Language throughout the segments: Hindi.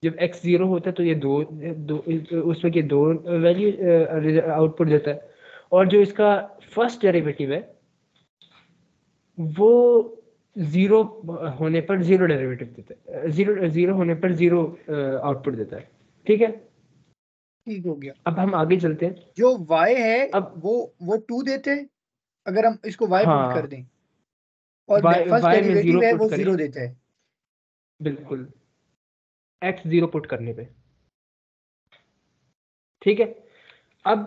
जब x 0 होता है तो ये दो उसमें ये दो वैल्यू आउटपुट देता है, और जो इसका फर्स्ट डेरिवेटिव है वो 0 होने पर 0 डेरिवेटिव देता है, 0 होने पर 0 आउटपुट देता है। ठीक है, ठीक हो गया। अब हम आगे चलते हैं। जो y है अब वो 2 देते हैं अगर हम इसको y पुट कर हाँ, दें, और फर्स्ट y में 0 डेरिवेटिव है पुट वो करें, 0 देता है। बिल्कुल, x 0 पुट करने पे। ठीक है, अब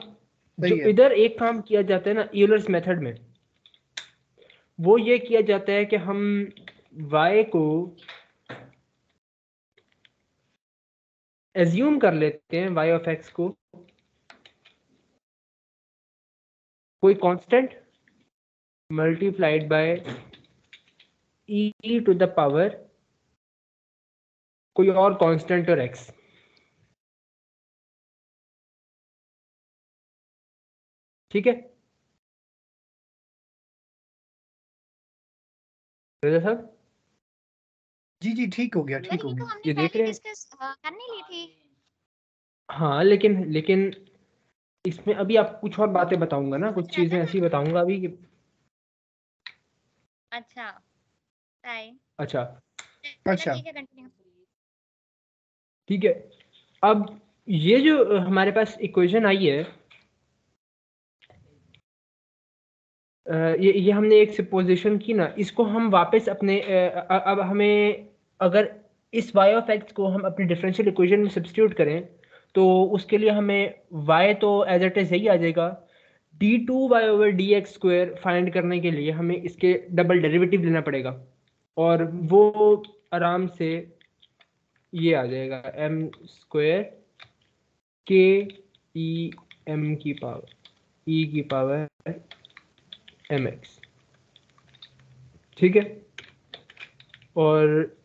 जो सही है। इधर एक काम किया जाता है ना यूलर्स मेथड में, वो ये किया जाता है कि हम y को एज्यूम कर लेते हैं, y ऑफ x को कोई constant multiplied by e to the power कोई और कांस्टेंट और x। ठीक है रजा साहब, जी जी ठीक हो गया, ठीक हो ये तो गया। हमने ये देख पहले रहे हैं? डिस्कस करने ली थी। हाँ, लेकिन इसमें अभी आप कुछ और बातें बताऊंगा ना, कुछ चीजें ऐसी बताऊंगा अभी कि अच्छा टाइम, अच्छा अच्छा ठीक है कंटिन्यू। ठीक है, अब ये जो हमारे पास इक्वेशन आई है, ये हमने एक सपोजिशन की ना, इसको हम वापस अपने अब हमें अगर इस y ऑफ x को हम अपने डिफरेंशियल इक्वेशन में सब्स्टिट्यूट करें तो उसके लिए हमें y तो एज इट इज यही आ जाएगा, d2y over D x square find करने के लिए हमें इसके डबल डेरिवेटिव लेना पड़ेगा, और वो आराम से ये आ जाएगा m स्क्वायर के ई एम की पावर e की पावर mx। ठीक है, और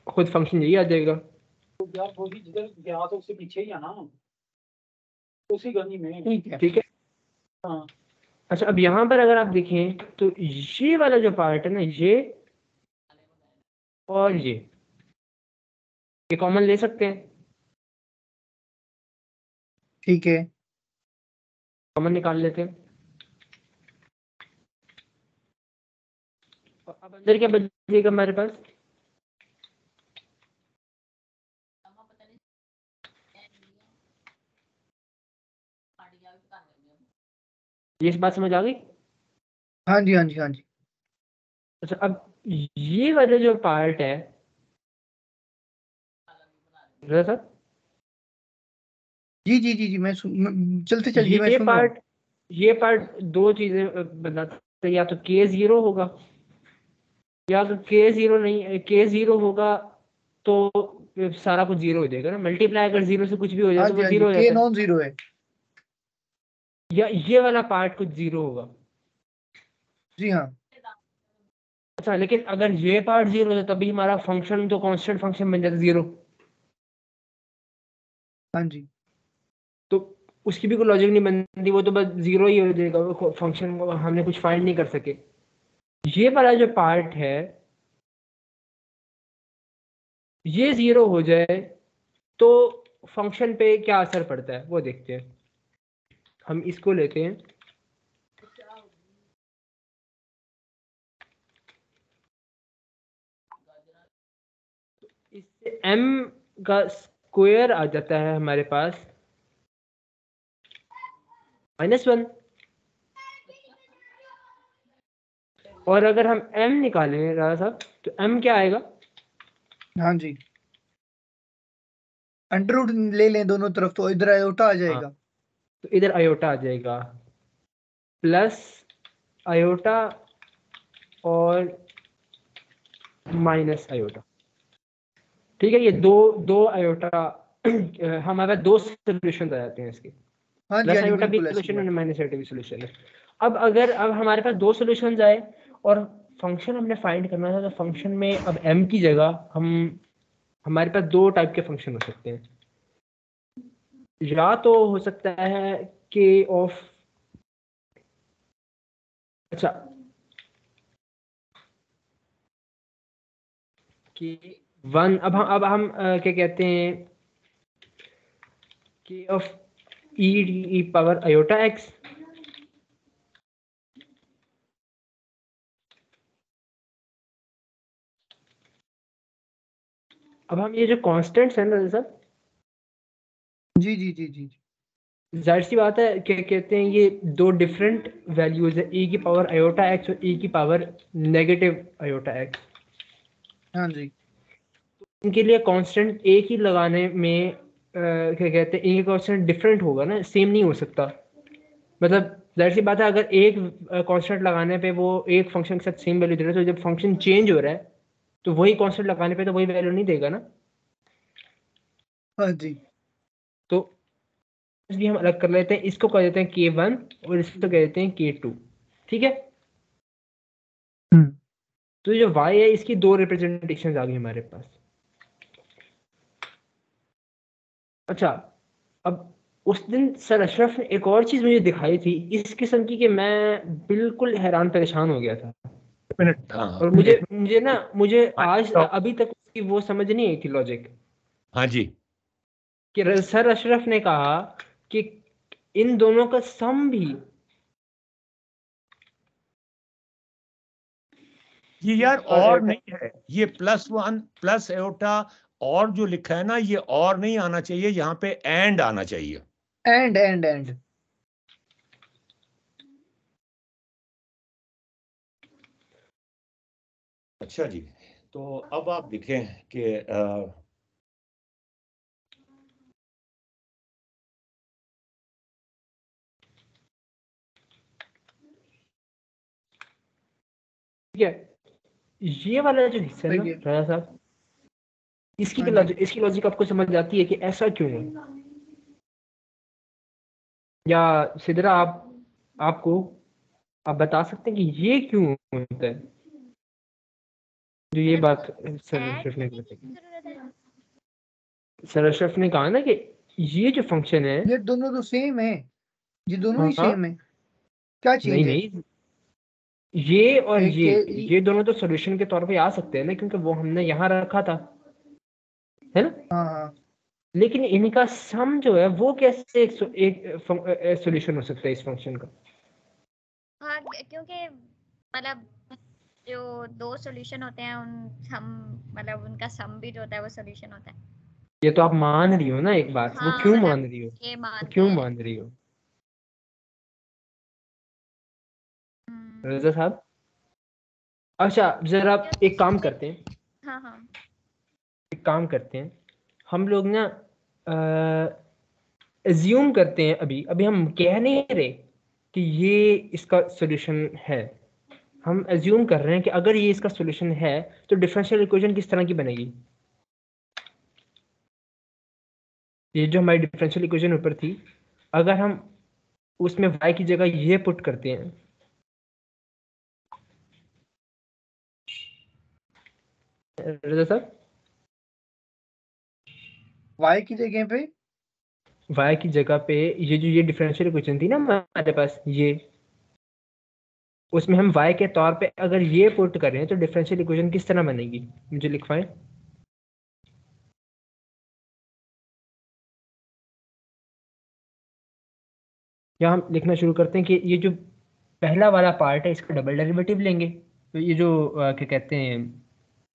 खुद फंक्शन यही आ जाएगा। तो यार वो भी जिधर गया तो उससे पीछे ही है ना, उसी गली में। ठीक है। ठीक है, हाँ अच्छा अब यहाँ पर अगर आप देखें तो ये वाला जो पार्ट है ना, ये और ये कॉमन ले सकते हैं, ठीक है। कॉमन निकाल लेते हैं। और अब अंदर क्या बचेगा हमारे पास, ये इस बात समझ आ गई? हाँ जी हाँ जी हाँ जी। अच्छा अब ये वाला जो पार्ट है जरा सा, जी जी जी जी चलते चलिए, मैं सुन रहा हूँ। ये पार्ट दो चीजें बताते हैं, या तो के 0 होगा, या तो के 0 नहीं, के 0 होगा तो सारा कुछ 0 हो जाएगा ना, मल्टीप्लाई अगर 0 से कुछ भी हो जाए हाँ तो जी वो हाँ जी, 0 हो के जाता है, नॉन जीरो है। या ये वाला पार्ट कुछ 0 होगा। जी हाँ। अच्छा लेकिन अगर ये पार्ट 0 है तभी हमारा फंक्शन तो कांस्टेंट फंक्शन बन जाता है 0, हाँ जी। तो उसकी भी कोई लॉजिक नहीं बनती, वो तो बस 0 ही हो जाएगा, वो फंक्शन को हमने कुछ फाइंड नहीं कर सके। ये वाला जो पार्ट है ये 0 हो जाए तो फंक्शन पे क्या असर पड़ता है वो देखते हैं। हम इसको लेते हैं, इससे m का स्क्वायर आ जाता है हमारे पास -1, और अगर हम m निकालें राजा साहब तो m क्या आएगा, हाँ जी, अंडर रूट ले लें दोनों तरफ तो इधर आयोटा आ हाँ जाएगा। तो इधर आयोटा आ जाएगा प्लस आयोटा और माइनस आयोटा। ठीक है, ये दो दो आयोटा हमारे पास दो सोल्यूशन आ जाते हैं इसके, हाँ जी प्लस हाँ जी, आयोटा भी बिल्कुल ऐसी सोल्यूशन बात। है, माइनस आयोटा भी सोल्यूशन है। अब हमारे पास दो सोल्यूशन आए और फंक्शन हमने फाइंड करना था, तो फंक्शन में अब m की जगह हमारे पास दो टाइप के फंक्शन हो सकते हैं, या तो हो सकता है k ऑफ, अच्छा k 1 अब हम क्या कहते हैं k of e power iota x। अब हम ये जो कांस्टेंट्स है ना सब, जी जी जी जी जाहिर सी बात है क्या कहते हैं ये दो डिफरेंट वैल्यूज है, e की पावर आयोटा x और e की पावर नेगेटिव आयोटा x। हाँ जी इनके लिए कांस्टेंट एक ही लगाने में क्या कहते हैं इनका कांस्टेंट डिफरेंट होगा ना, सेम नहीं हो सकता। मतलब जाहिर सी बात है अगर एक कांस्टेंट लगाने पे वो एक फंक्शन के साथ सेम वैल्यू दे रहा है, तो जब फंक्शन चेंज हो रहा है तो वही कांस्टेंट लगाने पे तो वही वैल्यू नहीं देगा ना। हाँ जी तो भी हम अलग कर लेते हैं, इसको कह देते हैं k1 और इसको कह देते हैं k2। ठीक है, तो जो y है इसकी दो रिप्रेजेंटेशन आ गई हमारे पास। अच्छा, अब उस दिन सर अशरफ ने एक और चीज मुझे दिखाई थी इस किस्म की कि मैं बिल्कुल हैरान परेशान हो गया था। मिनट, हाँ और मुझे आज अभी तक उसकी वो समझ नहीं आई थी लॉजिक। हाँ जी, कि सर अशरफ ने कहा कि इन दोनों का सम भी ये यार और नहीं है, ये +1 प्लस एओटा और जो लिखा है ना ये और नहीं आना चाहिए, यहाँ पे एंड आना चाहिए। एंड अच्छा जी, तो अब आप देखें कि ठीक है, ये वाला जो हिस्सा है ना सही है। राजा साहब, इसकी हाँ जी इसकी लॉजिक आपको समझ आती है कि ऐसा क्यों है? या सिदरा आप बता सकते हैं कि ये क्यों होता है? जो ये बात सर ऐड अशरफ ने करने की बताई, जरूरत है। सर अशरफ ने कहा ना कि ये जो फंक्शन है, ये दोनों तो सेम है, ये दोनों ही हाँ सेम है, क्या नहीं चेंज है? नहीं, ये और एक के ये दोनों तो सॉल्यूशन के तौर पे आ सकते हैं ना, क्योंकि वो हमने यहाँ रखा था, है ना। हाँ हाँ लेकिन इनका सम जो है वो कैसे एक सॉल्यूशन हो सकता है इस फंक्शन का? हाँ, क्योंकि मतलब जो दो सॉल्यूशन होते हैं उन सम मतलब उनका सम भी जो होता है वो सॉल्यूशन होता है। ये तो आप मान रही हो ना एक बात, वो हाँ क्यों मतलब मान रही हो, ये वो मानते क्यों हैं। मान रही हो हम्म, रजा साहब? अच्छा जरा आप एक काम करते हैं, हाँ हाँ हम लोग ना एज्यूम करते हैं, अभी अभी हम कह नहीं रहे कि ये इसका सॉल्यूशन है। हम एज्यूम कर रहे हैं कि अगर ये इसका सॉल्यूशन है तो डिफरेंशियल इक्वेशन किस तरह की बनेगी। ये जो हमारी डिफरेंशियल इक्वेशन ऊपर थी, अगर हम उसमें y की जगह ये पुट करते हैं, रजा साहब, वाई की जगह पे y की जगह पे ये जो ये डिफरेंशियल इक्वेशन थी ना हमारे पास, ये उसमें हम y के तौर पे अगर ये पुट करें तो डिफरेंशियल इक्वेशन किस तरह बनेगी, मुझे लिखवाएं। या हम लिखना शुरू करते हैं कि ये जो पहला वाला पार्ट है इसका डबल डेरिवेटिव लेंगे, तो ये जो क्या कहते हैं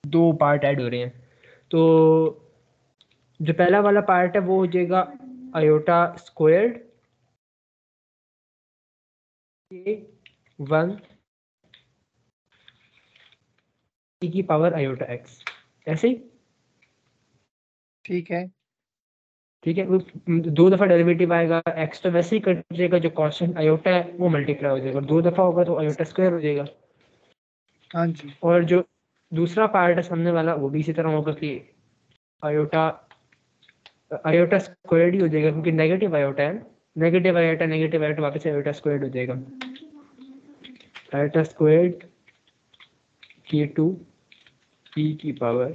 दो पार्ट ऐड हो रहे हैं, तो जो पहला वाला पार्ट है वो हो जाएगा आयोटा स्क्वायर्ड k1 e की पावर आयोटा x, ऐसे ही। ठीक है। ठीक है, वो दो दफा डेरिवेटिव आएगा, x तो वैसे ही कट जाएगा, जो कांस्टेंट आयोटा है वो मल्टीप्लाई हो जाएगा, दो दफा होगा तो आयोटा स्क्वायर हो जाएगा। हाँ जी और जो दूसरा पार्ट है सामने वाला वो भी इसी तरह होगा कि आयोटा आयोटा स्क्वायर्ड ही हो जाएगा, क्योंकि नेगेटिव आयोटा है, नेगेटिव आयोटा वापस आयोटा स्क्वायर्ड हो जाएगा, आयोटा स्क्वायर्ड k2 e की पावर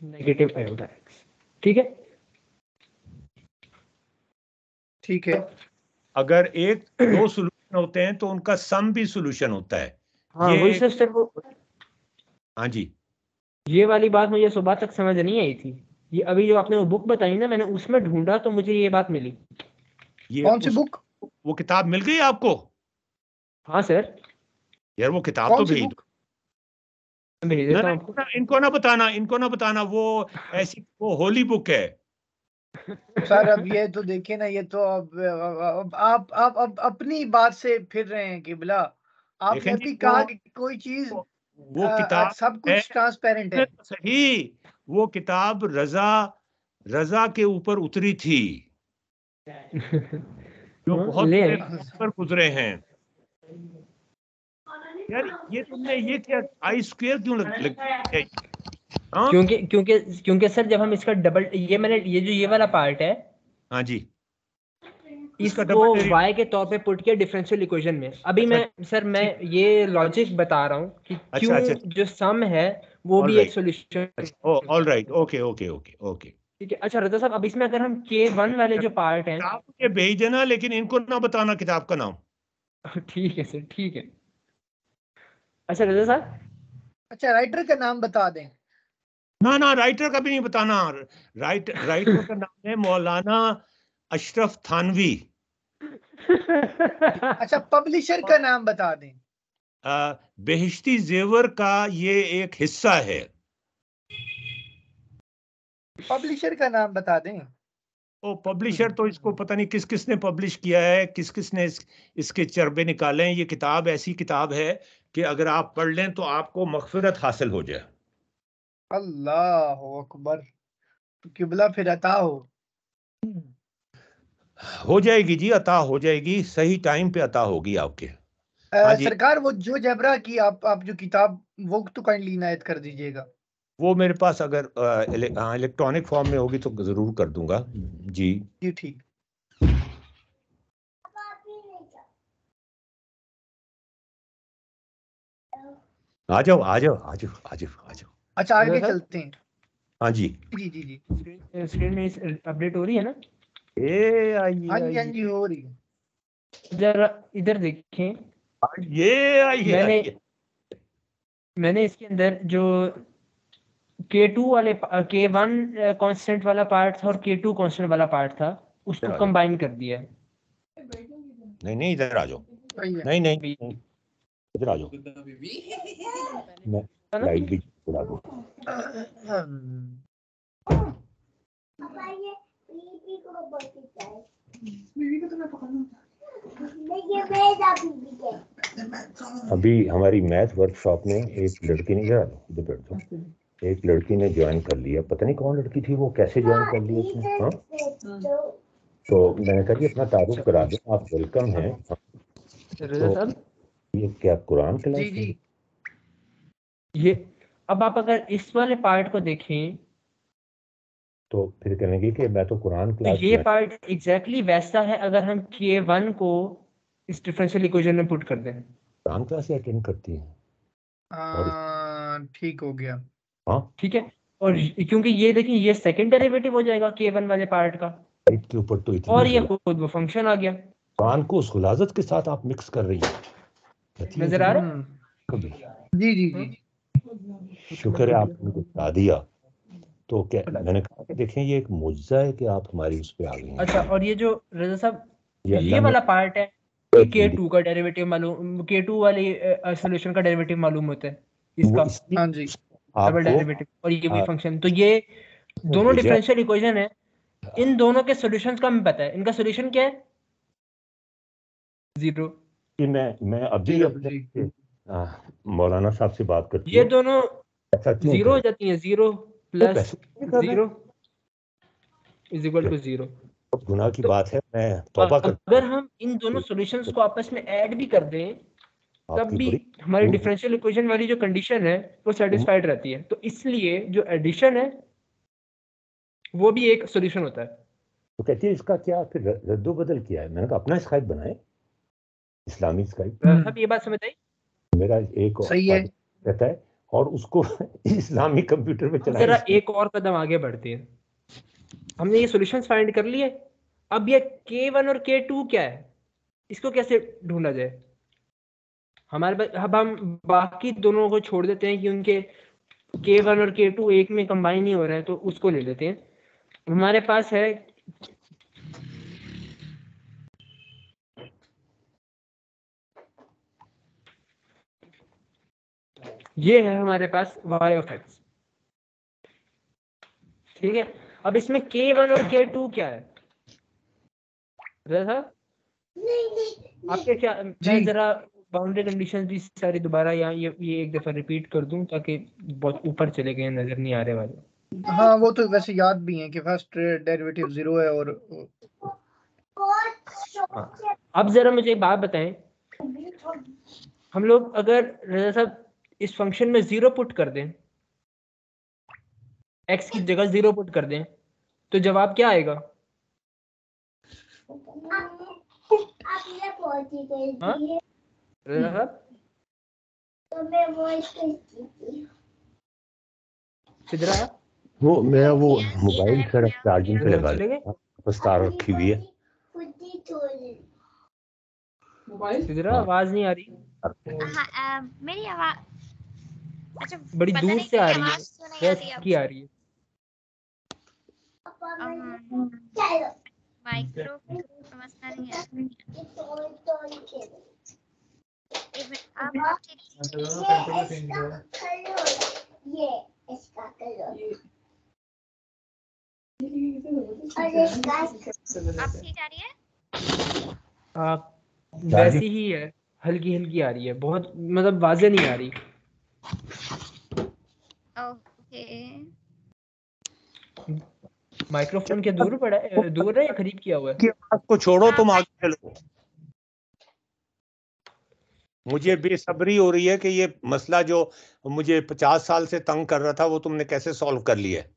नेगेटिव आयोटा x। ठीक है, ठीक है। अगर एक दो सोल्यूशन होते हैं तो उनका सम भी सोल्यूशन होता है। हाँ ये वही सर वो हाँ जी, ये वाली बात मुझे सुबह तक समझ नहीं आई थी। ये अभी जो आपने वो बुक बताई ना, मैंने उसमें ढूंढा तो मुझे ये बात मिली। ये कौन सी बुक? वो किताब मिल गई आपको? हाँ सर, यार वो किताब तो कौन सी भेज बुक? भेज दो। देता ना, हूँ आपको। इनको ना बताना, इनको ना बताना, वो ऐसी वो होली बुक है। सर अब ये तो देखिए ना, ये तो अब आप अब अपनी बात से फिर रहे हैं किबला। आपने देखें जी, अभी कहा कि कोई चीज वो किताब सब है कुछ ट्रांसपेरेंट है। तो सही, वो किताब रजा के ऊपर उतरी थी, जो बहुत ले बड़े आए। पर गुजरे हैं। यार ये तुमने ये क्या आई स्क्वायर क्यों लग हाँ क्योंकि क्योंकि क्योंकि सर जब हम इसका डबल, ये मैंने ये जो ये वाला पार्ट है, हाँ जी, इसका इसको डबल डेरिवेटिव। y के तौर पे पुट किया डिफरेंशियल इक्वेशन में। अभी अच्छा, मैं सर मैं ठीक। ये लॉजिक बता रहा हूँ कि अच्छा क्यों अच्छा, जो सम है वो ऑल भी एक right, solution. All right, okay okay okay okay. ठीक है। अच्छा रजा साहब, अब इसमें अगर हम k1 वाले जो पार्ट हैं। किताब मुझे भेज देना, लेकिन इनको ना बताना किताब का नाम। ठीक है सर, ठीक है। अच्छा रजा साहब, अच्छा, राइटर का नाम बता दें। ना ना, राइटर का भी नहीं बताना। राइटर का नाम है मौलाना अशरफ थानवी। अच्छा, पब्लिशर का नाम बता दें। बेहिश्ती जेवर का ये एक हिस्सा है। पब्लिशर का नाम बता दें। ओ पब्लिशर तो इसको पता नहीं किस किस ने पब्लिश किया है, किस किस ने इसके चरबे निकाले हैं। ये किताब ऐसी किताब है कि अगर आप पढ़ लें तो आपको मग़फ़िरत हासिल हो जाए। अल्लाह अकबर, किबला फिर अता हो जाएगी जी, अता हो जाएगी, सही टाइम पे अता होगी आपके। हाँ जी, सरकार वो जो जबरा की आप जो किताब, वो तो काइंडली इनायत कर दीजिएगा। वो मेरे पास अगर इलेक्ट्रॉनिक फॉर्म में होगी तो ज़रूर कर दूंगा जी। जी ठीक। आ जाओ आ जाओ आ जाओ आ जाओ आ जाओ। अच्छा आगे रजा साहब, चलते हैं। हाँ जी, जी जी जी। स्क्रीन में अपडेट हो रही है ना? ये आइए हाँ जी हाँ आइए, जी, हो रही है। जरा इधर देखें। ये आइए मैंने आइए। मैंने इसके अंदर जो K2 वाले K1 कांस्टेंट वाला पार्ट था और K2 कांस्टेंट वाला पार्ट था, उसको इधर आ जाओ, कंबाइन कर दिया है। नहीं नहीं, इधर आ जाओ, सही है। नहीं नहीं भी- नहीं, इधर आ जाओ, मैं है ना? लाइट भी चला दूं। अभी हमारी मैथ वर्कशॉप में एक लड़की ने, जरा इधर बैठ जाओ, एक लड़की ने ज्वाइन कर लिया, पता नहीं कौन लड़की थी वो, कैसे ज्वाइन कर लिया उसने। हाँ, तो मैंने कहा कि अपना तारुफ करा दो, आप वेलकम हैं। रजा तो साहब, ये क्या कुरान जी क्लास जी। है? ये अब आप अगर इस वाले पार्ट को देखें तो फिर कहेंगे कि मैं तो कुरान तो क्लास ये ज्वाइन। पार्ट एग्जैक्टली वैसा है अगर हम K1 को इस डिफरेंशियल इक्वेशन में पुट कर दें। कुरान क्लास अटेंड करती है और ठीक हो गया। हाँ, ठीक है। और क्योंकि ये देखिए, ये सेकंड डेरिवेटिव हो जाएगा K1 वाले पार्ट का, लाइट के ऊपर तो इतनी और ये खुद वो फंक्शन आ गया। कुरान को उस गुलाजत के साथ आप मिक्स कर रही है। कहती है नजर जी, आ रहा है? कभी जी जी हाँ? जी। शुक्र है आपने मुझे बता दिया। तो क्या मैंने कहा कि देखें ये एक मुआजिजा है कि आप हमारी उस पे आ गई हैं। अच्छा, और ये जो रजा साहब ये ये अल्लाह ने वाला पार्ट है, ये K2 का डेरिवेटिव मालूम, K2 वाली सॉल्यूशन का डेरिवेटिव मालूम होता है वो इसका, इसलिए हाँ जी। डबल आपको डेरिवेटिव, और ये भी आ, फंक्शन। तो ये दोनों भेजा डिफरेंशियल इक्वेशन है, इन दोनों के सॉल्यूशंस का हमें पता है। इनका सॉल्यूशन क्या है? 0। कि मैं अभी जी अपने मौलाना साहब से बात करती ये हूँ। दोनों ऐसा क्यों 0 हो कर जाती हैं। 0 वो प्लस कैसे कर रहे 0 इज इक्वल टू 0। हैं? गुनाह की तो बात है, मैं तौबा करता अगर हम इन दोनों सॉल्यूशंस को आपस में ऐड भी कर दें, हूँ तब आपकी भी बड़ी हमारी वो डिफरेंशियल इक्वेशन वाली जो कंडीशन है वो सेटिस्फाइड रहती है। तो इसलिए जो एडिशन है वो भी एक सॉल्यूशन होता है। तो कहती है इसका क्या फिर रद्दो बदल किया है। मैंने कहा अपना स्काइप बनाए, इस्लामी स्काइप। अब ये बात समझ आई? मेरा एक सही है। रहता है और उसको इस्लामी कंप्यूटर पे हम चलाए। जरा एक और कदम आगे बढ़ते हैं। हमने ये सॉल्यूशंस फाइंड कर लिए, अब ये K1 और K2 क्या है, इसको कैसे ढूंढा जाए? हमारे पास अब हम बाकी दोनों को छोड़ देते हैं कि उनके K1 और K2 एक में कंबाइन नहीं हो रहा है, तो उसको ले लेते हैं। हमारे पास है ये है हमारे पास y ऑफ x, ठीक है। अब इसमें K1 और K2 क्या है साहब? आपके क्या, मैं जरा बाउंड्री कंडीशंस भी सारी दोबारा यहाँ ये एक दफा रिपीट कर दूं ताकि बहुत ऊपर चले गए, नजर नहीं आ रहे वाले। हाँ वो तो वैसे याद भी है कि फर्स्ट डेरिवेटिव 0 है और हाँ। अब जरा मुझे एक बात बताएं, हम लोग अगर रजा साहब इस फंक्शन में 0 पुट कर दें, x की जगह 0 पुट कर दें, तो जवाब क्या आएगा? हाँ? रजा साहब सिद्रा, वो मेरा वो मोबाइल सर चार्जिंग पे लगा चले गए? बस तार रखी हुई है। सिद्रा हाँ। आवाज नहीं आ रही, हाँ, मेरी आवाज अच्छा बड़ी पता दूर नहीं से आ मेरी रही है, आवाज क्यों नहीं आती बहुत की आ रही है। माइक्रोफोन समझना नहीं है। एक मिनट, आप ठीक आप ठीक आ रही है? आप वैसी ही है, हल्की हल्की आ रही है, बहुत मतलब वाजे नहीं आ रही। ओके, माइक्रोफोन के दूर पड़ा है, दूर है या करीब किया हुआ है? को छोड़ो तुम आगे चलो। मुझे बेसब्री हो रही है कि ये मसला जो मुझे 50 साल से तंग कर रहा था वो तुमने कैसे सॉल्व कर लिया है।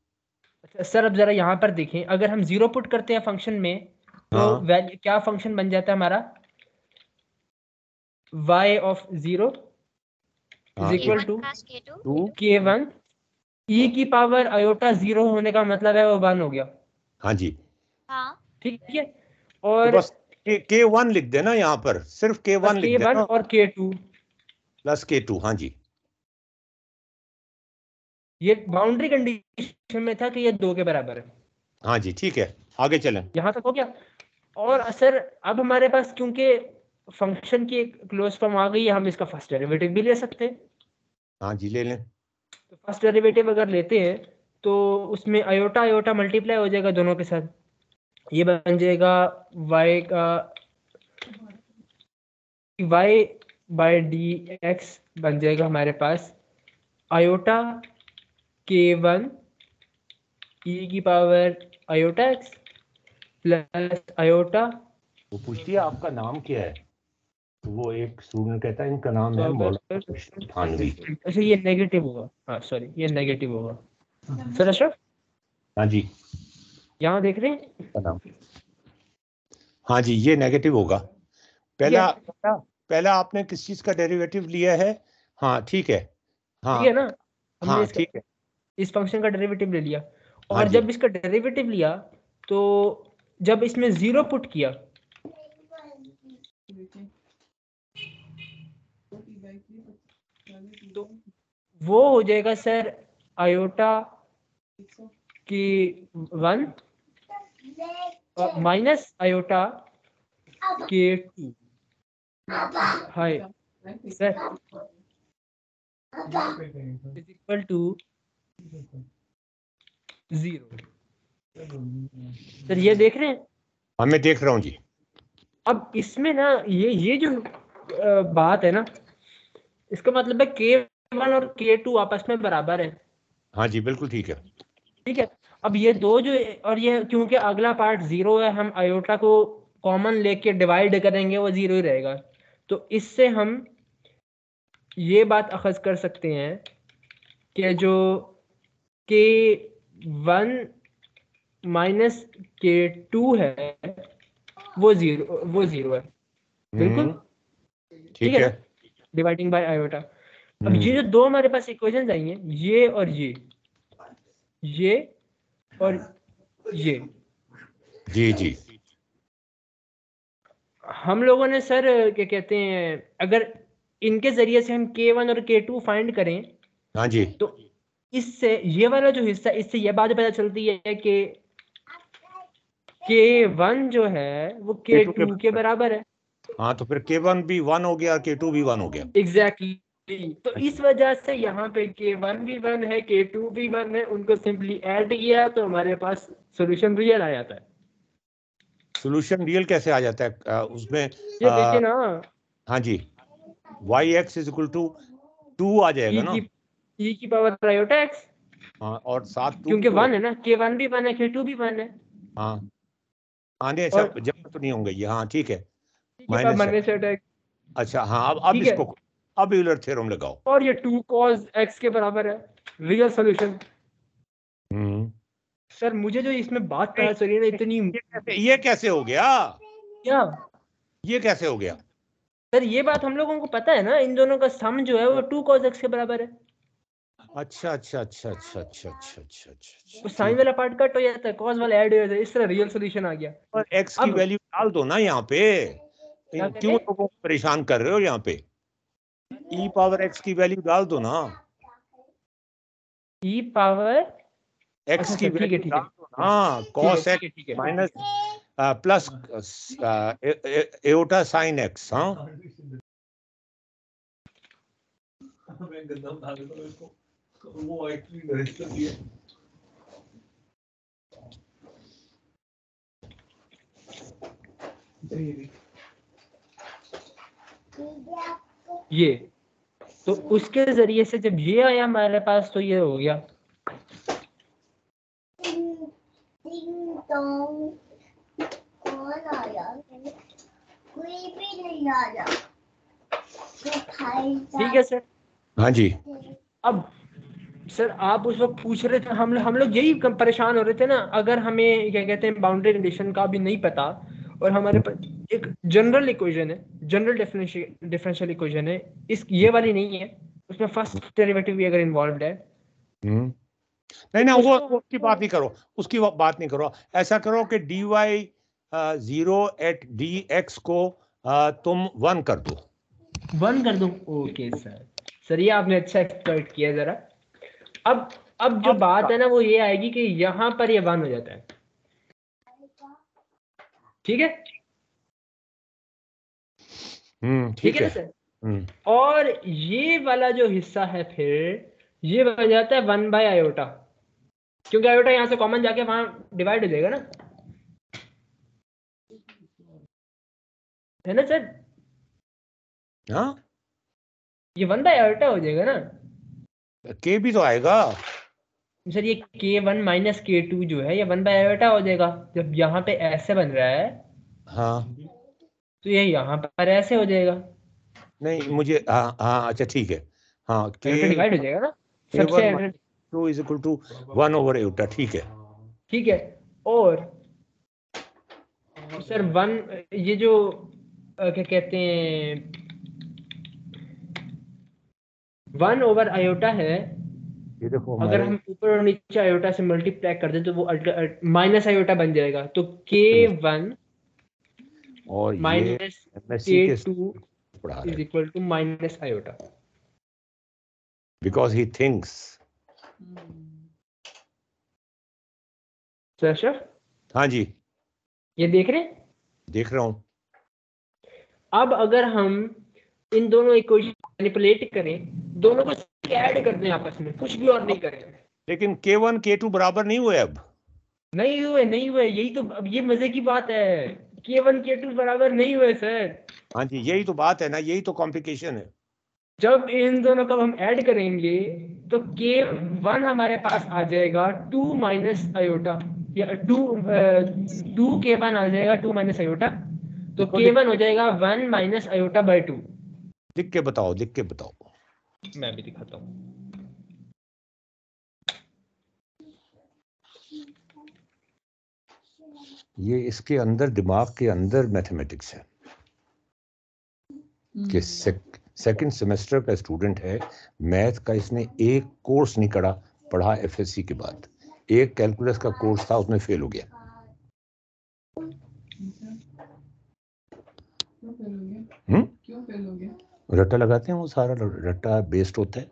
अच्छा सर, अब जरा यहाँ पर देखें, अगर हम 0 पुट करते हैं फंक्शन में तो हाँ। क्या फंक्शन बन जाता है हमारा? y of 0 is equal to K1 e की पावर आयोटा 0 होने का मतलब है वो 1 हो गया। हाँ जी, हाँ ठीक है। तो और बस K1 लिख देना यहाँ पर, सिर्फ K1 लिख K1 देना और K2, प्लस K2। हाँ जी, ये बाउंड्री कंडीशन में था कि ये 2 के बराबर है। हाँ जी, ठीक है, आगे चलें। यहाँ तक हो गया। और सर अब हमारे पास क्योंकि फंक्शन की एक क्लोज फॉर्म आ गई है, हम इसका फर्स्ट डेरिवेटिव भी ले सकते हैं। हाँ जी, ले लें। तो फर्स्ट डेरिवेटिव अगर लेते हैं तो उसमें आयोटा आयोटा मल्टीप्लाई हो जाएगा दोनों के साथ, ये बन जाएगा y का y बाय डी एक्स बन जाएगा हमारे पास आयोटा K1 e की power iota x plus iota. वो पूछती है आपका नाम क्या है, तो वो एक स्टूडेंट कहता है इनका नाम है मौलाना थानवी। अच्छा ये नेगेटिव होगा, हाँ सॉरी ये नेगेटिव होगा सर। अशरफ हाँ जी, यहाँ देख रहे हैं? नाम, हाँ जी, ये नेगेटिव होगा। पहला आपने किस चीज का डेरिवेटिव लिया है? हाँ ठीक है, हाँ ठीक है ना, हमने हाँ इसका ठीक है, इस फंक्शन का डेरिवेटिव ले लिया। हाँ और जी, जब इसका डेरिवेटिव लिया तो जब इसमें 0 पुट किया तो वो हो जाएगा sir iota K1 minus iota K2 hi sir is equal to 0। Sir ये देख रहे हैं? हाँ मैं देख रहा हूँ जी। अब इसमें ना ये जो बात है ना, इसका मतलब है K1 और K2 आपस में बराबर है। हाँ जी, बिल्कुल ठीक है। ठीक है। अब ये दो जो, और ये क्योंकि अगला पार्ट 0 है, हम आयोटा को कॉमन लेके डिवाइड करेंगे वो 0 ही रहेगा। तो इससे हम ये बात अखज़ कर सकते हैं कि जो K1 माइनस K2 है वो 0 है। बिल्कुल ठीक है। Dividing by iota. अब ये जो दो हमारे पास इक्वेशंस आई हैं, ये और ये और ये, जी जी, हम लोगों ने सर क्या कहते हैं, अगर इनके जरिए से हम K1 और K2 फाइंड करें हाँ जी, तो इससे ये वाला जो हिस्सा, इससे ये बात पता चलती है कि K1 जो है वो K2 के बराबर है। हाँ, तो फिर K1 भी 1 हो गया, K2 भी 1 हो गया। एग्जैक्टली तो इस वजह से यहाँ पे K1 भी 1 है, K2 भी 1 है, उनको सिंपली ऐड किया तो हमारे पास सॉल्यूशन रियल आ जाता है। सॉल्यूशन रियल कैसे आ जाता है उसमें? ये देखिए ना, हाँ जी, yx इज इक्वल टू 2 आ जाएगा ना, e की पावर आयोटा x, हाँ, और साथ 2 क्योंकि 1 है ना, K1 भी 1 है, K2 भी 1 है। हाँ आने सब जमा तो नहीं होंगे ये, हाँ ठीक है, माइनस x। अच्छा हाँ, अब इसको अब यूलर थ्योरम लगाओ, और ये 2 cos x के बराबर है, रियल सॉल्यूशन। सर मुझे जो इसमें बात पता चली ना इतनी, ये कैसे हो गया? क्या ये कैसे हो गया? सर ये बात हम लोगों को पता है ना, इन दोनों का सम जो है वो 2 cos x के बराबर है। अच्छा अच्छा अच्छा अच्छा अच्छा अच्छा अच्छा अच्छा, तो साइन वाला पार्ट कट हो जाता है, cos वाला ऐड हो जाता है, इस तरह रियल सॉल्यूशन आ गया। और x की वैल्यू डाल दो ना यहाँ पे, क्यों लोगों को परेशान कर रहे हो? यहाँ पे e पावर x की वैल्यू डाल दो ना, e पावर x की वैल्यू डाल दो ना, cos x minus plus iota sine x। हाँ ये तो उसके जरिए से जब ये आया हमारे पास तो ये हो गया। ठीक है सर। हाँ जी। अब सर आप उस वक्त पूछ रहे थे, हम लोग यही परेशान हो रहे थे ना, अगर हमें क्या कहते हैं बाउंड्री कंडीशन का भी नहीं पता और हमारे पास एक जनरल इक्वेशन है, जनरल डिफरेंशियल इक्वेशन है, इस ये वाली नहीं है, उसमें फर्स्ट डेरिवेटिव भी अगर इन्वॉल्वड है। नहीं ना, वो उसकी बात नहीं करो, उसकी बात नहीं करो। ऐसा करो कि dy 0 एट dx को तुम 1 कर दो। 1 कर दो, ओके सर। सर ये आपने अच्छा एक्सप्लॉइट किया जरा। अब जो बात है ना वो ये आएगी कि यहाँ पर ये 1 हो जाता है, ठीक है? ठीक है ना सर? और ये वाला जो हिस्सा है फिर ये बन जाता है 1 बाय आयोटा, क्योंकि आयोटा यहाँ से कॉमन जाके वहां डिवाइड हो जाएगा ना, है ना सर? हाँ, ये 1 बाय आयोटा हो जाएगा ना, k भी तो आएगा सर। ये K1 माइनस K2 जो है ये 1 बाय आयोटा हो जाएगा, जब यहाँ पे ऐसे बन रहा है। हाँ, तो ये यहाँ पर ऐसे हो जाएगा। नहीं मुझे हाँ हाँ अच्छा ठीक है, हाँ k डिवाइड हो जाएगा ना सबसे, K1 is equal to 1 over iota, ठीक है। ठीक है। और सर 1 ये जो क्या कहते हैं 1 ओवर आयोटा है, ये देखो अगर हम ऊपर और नीचे आयोटा से मल्टीप्लाई कर दें तो वो माइनस आयोटा बन जाएगा। तो K1 और minus K2 is equal to minus iota, because he thinks. Sir हाँ जी, ये देख रहे हैं? देख रहा हूं। अब अगर हम इन दोनों इक्वेशन मैनिपुलेट करें, दोनों को ऐड कर दें आपस में, कुछ भी और नहीं करें, लेकिन K1 K2 बराबर नहीं हुए, अब नहीं हुए। यही तो अब ये मजे की बात है, K1 K2 बराबर नहीं हुए सर। हाँ जी, यही तो बात है ना, यही तो कॉम्प्लिकेशन है। जब इन दोनों को हम ऐड करेंगे तो K1 हमारे पास आ जाएगा 2 माइनस आयोटा, या 2 K1 आ जाएगा 2 माइनस आयोटा, तो K1 हो जाएगा 1 माइनस आयोटा बाय 2। लिख के बताओ, लिख के बताओ। मैं भी दिखाता हूँ। ये इसके अंदर, दिमाग के अंदर मैथमेटिक्स है कि सेकंड सेमेस्टर का स्टूडेंट है, मैथ का इसने एक कोर्स नहीं पढ़ा एफएससी के बाद, एक कैलकुलस का कोर्स था उसमें फेल हो गया। क्यों फेल हो गया? रट्टा लगाते हैं, वो सारा रट्टा बेस्ड होता है,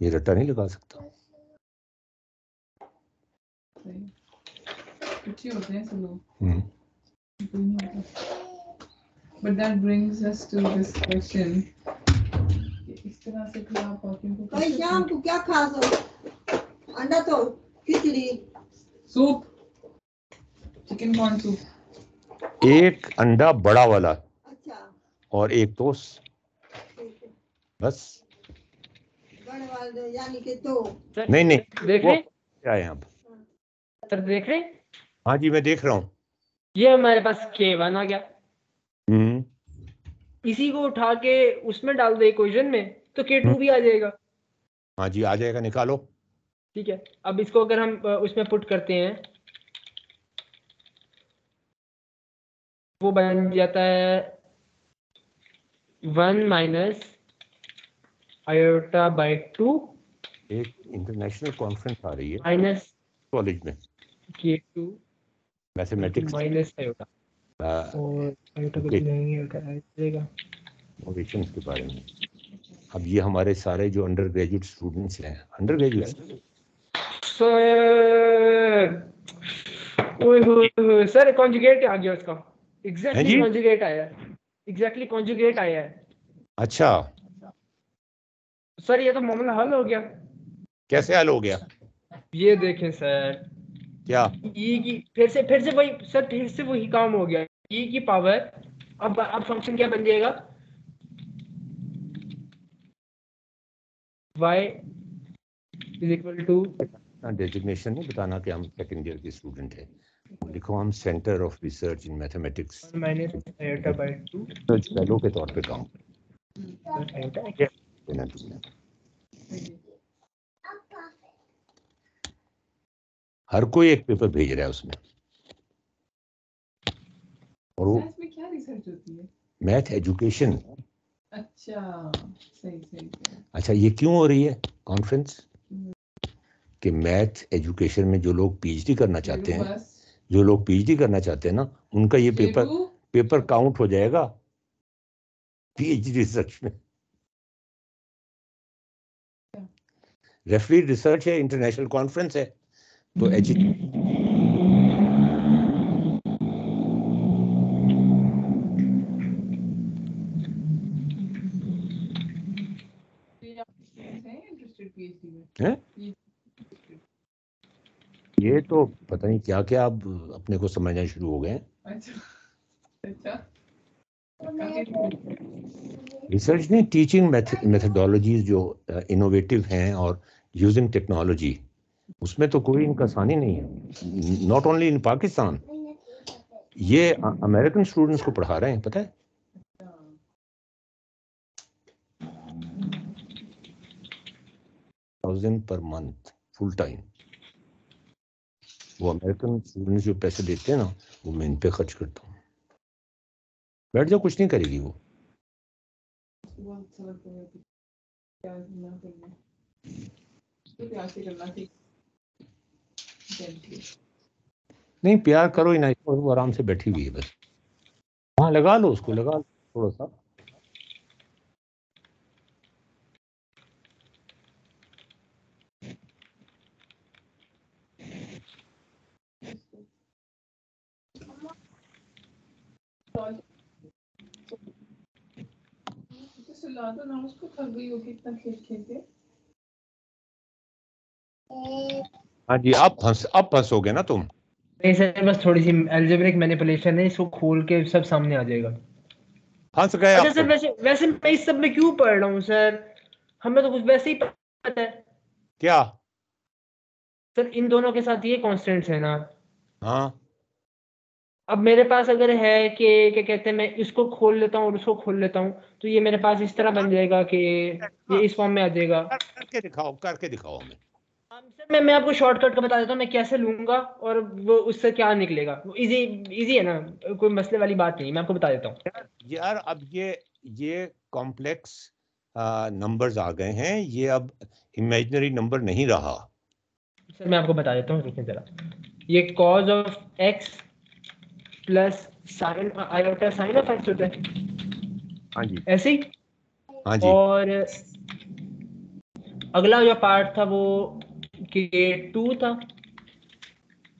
ये रट्टा नहीं लगा सकता। सही अच्छे होते हैं सब लोग कोई नहीं होता but that brings us to this question इस तरह से फिर आप वॉकिंग को भाई शाम को क्या खा सो अंडा तो खिचड़ी सूप चिकन कॉर्न सूप एक अंडा बड़ा वाला अच्छा और एक टोस्ट बस। बड़े वाले यानी कि तो नहीं नहीं देख वो रहे क्या है अब? सर, देख रहे हाँ जी मैं देख रहा हूँ। ये हमारे पास K1 आ गया, हम्म इसी को उठा के उसमें डाल दे इक्वेशन में तो K2 भी आ जाएगा। हाँ जी आ जाएगा, निकालो। ठीक है, अब इसको अगर हम उसमें पुट करते हैं वो बन जाता है 1 माइनस आयोटा बाई 2 एक इंटरनेशनल कॉन्फ्रेंस आ रही है माइनस कॉलेज में, K2 मैथमेटिक्स माइनस आयोटा और आयोटा को लेंगे इनोवेशंस के बारे में। अब ये हमारे सारे जो अंडर ग्रेजुएट स्टूडेंट्स हैं, अंडर ग्रेजुएट सर कॉन्जुगेट आ गया उसका, हैं एग्जैक्टली जी? कॉन्जुगेट आया है, एग्जैक्टली कॉन्जुगेट आया है। अच्छा सर ये तो मामला हल हो गया। कैसे हल हो गया? ये देखें सर, क्या? ई की फिर से वही सर, फिर से वही काम हो गया। ई की पावर अब फंक्शन क्या बन जाएगा, y is equal to designation नहीं बताना कि हम सेकंड ईयर के स्टूडेंट हैं, लिखो हम centre of research in mathematics minus iota by 2 research fellow के तौर पे काम आयोटा। देना तुमने। हर कोई एक पेपर भेज रहा है उसमें, और वो इसमें क्या रिसर्च होती है? Math education. अच्छा सही अच्छा ये क्यों हो रही है कॉन्फ्रेंस? कि मैथ एजुकेशन में जो लोग पीएचडी करना चाहते हैं, जो लोग पीएचडी करना चाहते हैं ना, उनका ये पेपर काउंट हो जाएगा पीएचडी रिसर्च में। रेफरी रिसर्च है, इंटरनेशनल कॉन्फ्रेंस है, तो है? ये तो पता नहीं क्या क्या अब अपने को समझना शुरू हो गए हैं। रिसर्च नहीं, टीचिंग मेथडोलॉजीज जो इनोवेटिव हैं और यूजिंग टेक्नोलॉजी, उसमें तो कोई इनकसानी नहीं है। नॉट ओनली इन पाकिस्तान, ये अमेरिकन स्टूडेंट्स को पढ़ा रहे हैं, पता है। Per month full time. वो अमेरिकन स्टूडेंट्स जो पैसे देते हैं ना, वो मैं इन पे खर्च करता हूँ। बैठ जाओ, कुछ नहीं करेगी वो। नहीं प्यार करो ही ना, वो आराम से बैठी हुई है बस। हाँ लगा लो उसको, लगा लो थोड़ा सा। सुला दो ना उसको, थक गई होगी इतना खेल खेल के। हाँ जी, अब फंसोगे ना तुम। नहीं सर, बस थोड़ी सी अलजेब्रिक मैनिपुलेशन है, इसको खोल के सब सामने आ जाएगा। फंस गए। अच्छा सर, वैसे मैं इस सब में क्यों पढ़ रहा हूँ सर? हमें तो कुछ वैसे ही पता है। क्या सर इन दोनों के साथ ये कॉन्स्टेंट्स है ना। हाँ, अब मेरे पास अगर है कि क्या कहते हैं, मैं इसको खोल लेता हूँ और उसको खोल लेता हूँ, तो ये मेरे पास इस तरह बन जाएगा कि ये इस फॉर्म में आ जाएगा। करके दिखाओ हमें। सर मैं आपको शॉर्टकट का बता देता हूँ, मैं कैसे लूंगा और वो उससे क्या निकलेगा। इजी है ना, कोई मसले वाली बात नहीं, मैं आपको बता देता हूँ। यार अब ये कॉम्प्लेक्स नंबर्स आ गए हैं, ये अब इमेजिनरी नंबर नहीं रहा। सर मैं आपको बता देता हूँ, रुकिए जरा। ये cos of x plus sign iota sine of x होता है। हाँ जी, ऐसे ही। हाँ जी। और अगला जो पार्ट था वो K2 था।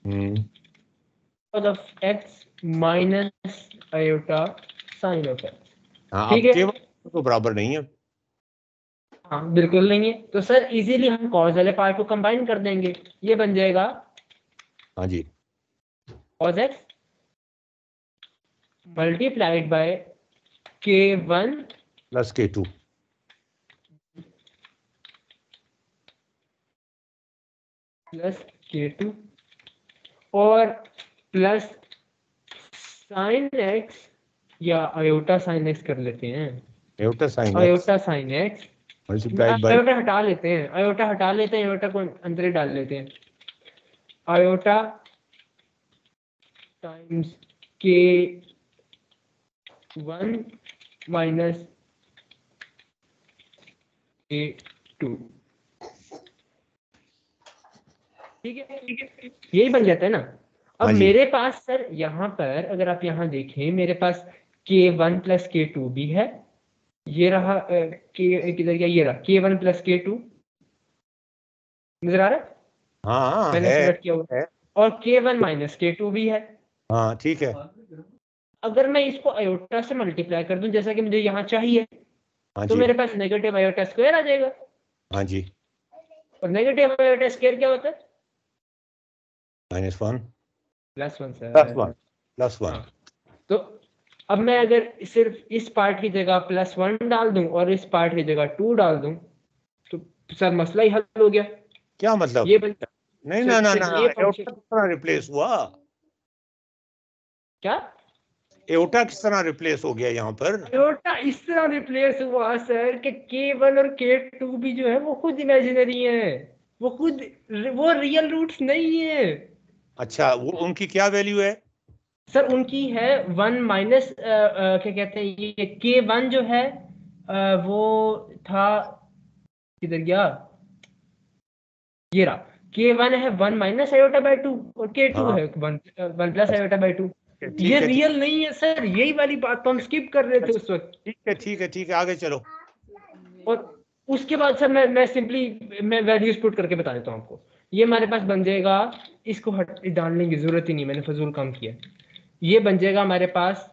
cos of x minus iota sin of x। हाँ, ठीक अब है, k1 तो बराबर नहीं है। हाँ बिल्कुल नहीं है, तो सर इजीली हम cos वाले पार्ट को कंबाइन कर देंगे, ये बन जाएगा हाँ जी, cos x multiplied by k1 plus k2। Plus k2 और प्लस साइन x या आयोटा साइन x कर लेते हैं, iota sine x iota sine x, multiplied by iota हटा लेते हैं, आयोटा हटा लेते हैं, आयोटा को अंदर ही डाल लेते हैं, iota times k1 minus k2। ठीक है, यही बन जाता है ना। अब हाँ जी। मेरे पास सर यहाँ पर अगर आप यहाँ देखें, मेरे पास k1 प्लस k2 भी है, ये रहा किधर गया, ये रहा k1 प्लस k2, नजर आ रहा है? हाँ मैंने है, सेलेक्ट किया हुआ है, और k1 माइनस k2 भी है। हाँ ठीक है। अगर मैं इसको आयोटा से मल्टीप्लाई कर दूं जैसा कि मुझे यहाँ चाहिए, हाँ तो जी, मेरे पास नेगेटिव आयोटा स्क्वायर आ जाएगा, हाँ जी, और नेगेटिव आयोटा स्क्वायर क्या होता है? -1 +1 सर, +1। हाँ। तो अब मैं अगर सिर्फ इस पार्ट की जगह +1 डाल दूं और इस पार्ट की जगह 2 डाल दूं, तो सर मसला ही हल हो गया। क्या मतलब? ये बन नहीं ना ना ना, ये एओटा फंक्शन किस तरह रिप्लेस हुआ? क्या, एओटा किस तरह रिप्लेस हो गया यहाँ पर? आयोटा इस तरह रिप्लेस हुआ सर कि k1 और k2 भी जो है वो खुद इमेजिनरी है, वो खुद, वो रियल रूट्स नहीं है अच्छा, वो उनकी क्या वैल्यू है? सर। उनकी है 1 माइनस क्या कहते हैं, ये k1 जो है वो था, किधर गया, ये रहा, k1 है 1 माइनस आयोटा बाय 2 और k2 हाँ, है 1 प्लस आयोटा बाय 2। ठीक ये है, रियल नहीं है सर, यही वाली बात तो हम स्किप कर रहे थे उस वक्त। ठीक है, ठीक है, ठीक है, आगे चलो। और उसके बाद सर मैं सिंपली मैं वैल्यूज पुट करके बता देता हूँ आपको। ये हमारे पास बन जाएगा, इसको डालने की जरूरत ही नहीं, मैंने फजूल काम किया। ये बन जाएगा हमारे पास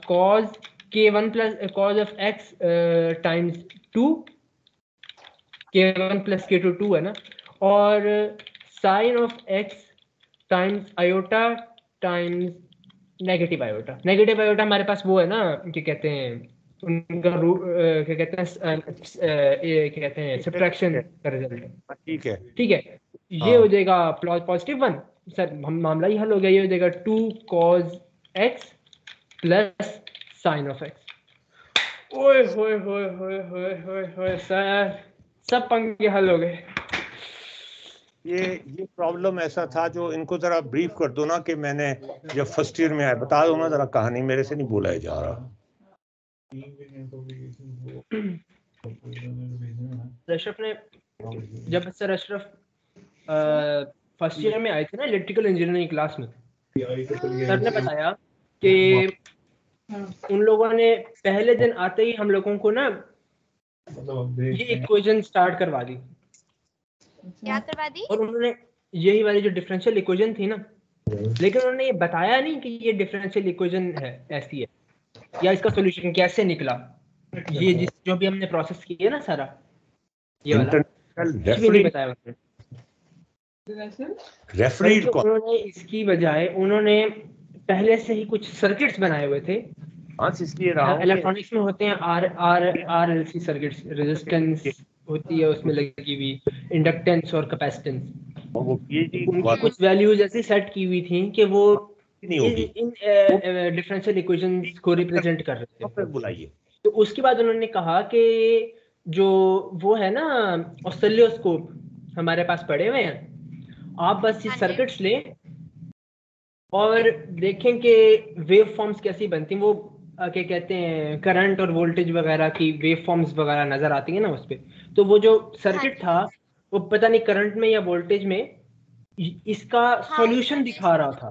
cos k1 plus cos of x times 2, k1 plus k2 2 है ना, और sine of x times iota times negative iota. Negative iota हमारे पास वो है ना, क्या कहते हैं उनका क्या कहते हैं, ये क्या कहते हैं, सब्ट्रैक्शन का रिजल्ट है। ठीक है, ठीक है, ये हो जाएगा +1 सर, हम मामला ही हल हो गया। ये हो जाएगा 2 cos x plus sign of x। ओए होए होए होए होए होए होए सर, सब पंगे हल हो गए। ये प्रॉब्लम ऐसा था, जो इनको जरा ब्रीफ कर दो ना, कि मैंने जब फर्स्ट ईयर में आया, बता दो ना जरा, कहानी मेरे से नहीं बोला जा रहा। अशरफ ने, जब सर अशरफ फर्स्ट ईयर में आए थे ना इलेक्ट्रिकल इंजीनियरिंग क्लास में, सर ने बताया कि उन लोगों ने पहले दिन आते ही हम लोगों को ना ये इक्वेशन स्टार्ट करवा दी। क्या करवा दी? और उन्होंने यही वाली जो डिफरेंशियल इक्वेशन थी ना, लेकिन उन्होंने ये बताया नहीं कि ये डिफरेंशियल इक्वेशन है, ऐसी है, या इसका सॉल्यूशन कैसे निकला। ये जो भी हमने प्रोसेस किया ना सारा, ये वाला कुछ भी नहीं बताया रेफरेड कौन? उन्होंने इसकी बजाय उन्होंने पहले से ही कुछ सर्किट्स बनाए हुए थे। हाँ, इसलिए रहा हूँ कि इलेक्ट्रॉनिक्स में होते हैं RLC सर्किट्स, रेजिस्टेंस होती है उसमें लगी हुई, इंडक्टेंस और कैपेसिटेंस, वो पीएचडी उनकी कुछ वैल्यूज ऐसी सेट की हुई थी कि वो नहीं होगी। इन डिफरेंशियल इक्वेशंस को रिप्रेजेंट कर रहे थे। बुलाइए। तो उसके बाद उन्होंने कहा कि जो वो है ना ऑसिलोस्कोप हमारे पास पड़े हुए हैं, आप बस ये सर्किट्स लें और देखें कि वेव फॉर्म्स कैसी बनती हैं। वो क्या कहते हैं, करंट और वोल्टेज वगैरह की वेव फॉर्म्स वगैरह नजर आती है ना उस पे। तो वो जो सर्किट था वो पता नहीं करंट में या वोल्टेज में इसका सॉल्यूशन दिखा रहा था।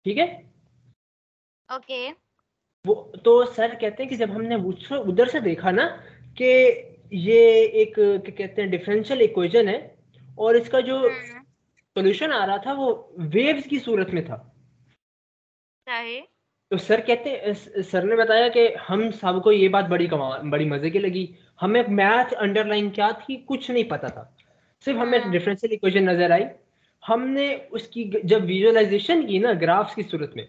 ठीक है, ओके। वो तो सर कहते हैं कि जब हमने उधर से देखा ना कि ये एक क्या कहते हैं डिफरेंशियल इक्वेशन है, और इसका जो सॉल्यूशन आ रहा था वो वेव्स की सूरत में था। सही। तो सर ने बताया कि हम सबको ये बात बड़ी मजे की लगी। हमें मैथ अंडरलाइन क्या थी कुछ नहीं पता था, सिर्फ हमें डिफरेंशियल इक्वेशन नजर आई। हमने उसकी जब विजुअलाइजेशन की ना ग्राफ्स की सूरत में,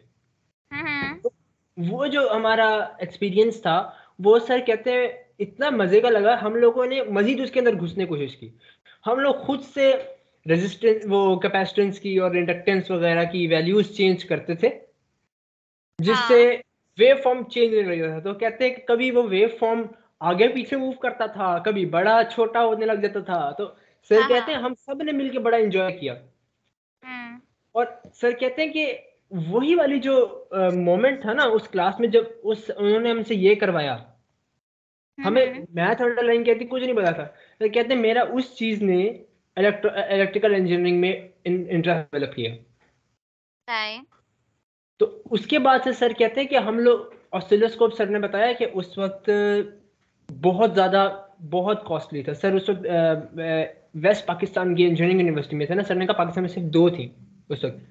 तो वो जो हमारा एक्सपीरियंस था वो सर कहते हैं इतना मजे का लगा, हम लोगों ने मजीद उसके अंदर घुसने की कोशिश की। हम लोग खुद से रेजिस्टेंस, वो कैपेसिटेंस की और इंडक्टेंस वगैरह की वैल्यूज चेंज करते थे, जिससे वेव फॉर्म चेंज होने लग जाता था। तो कहते हैं कि कभी वो वेव फॉर्म आगे पीछे मूव करता था, कभी बड़ा छोटा होने लग जाता था। तो सर कहते हैं हम सब ने मिलकर बड़ा एंजॉय किया। और सर कहते हैं कि वही वाली जो मोमेंट था ना उस क्लास में, जब उन्होंने हमसे ये करवाया, हमें मैथ अंडरलाइन कहती कुछ नहीं पता था। सर कहते हैं मेरा उस चीज ने इलेक्ट्रिकल इंजीनियरिंग में इंटरेस्ट डेवलप किया। तो उसके बाद से सर कहते हैं कि हम लोग ऑसिलोस्कोप, सर ने बताया कि उस वक्त बहुत कॉस्टली था सर। उस वक्त वेस्ट पाकिस्तान की इंजीनियरिंग यूनिवर्सिटी में थे ना, सर ने कहा पाकिस्तान में सिर्फ 2 थी उस वक्त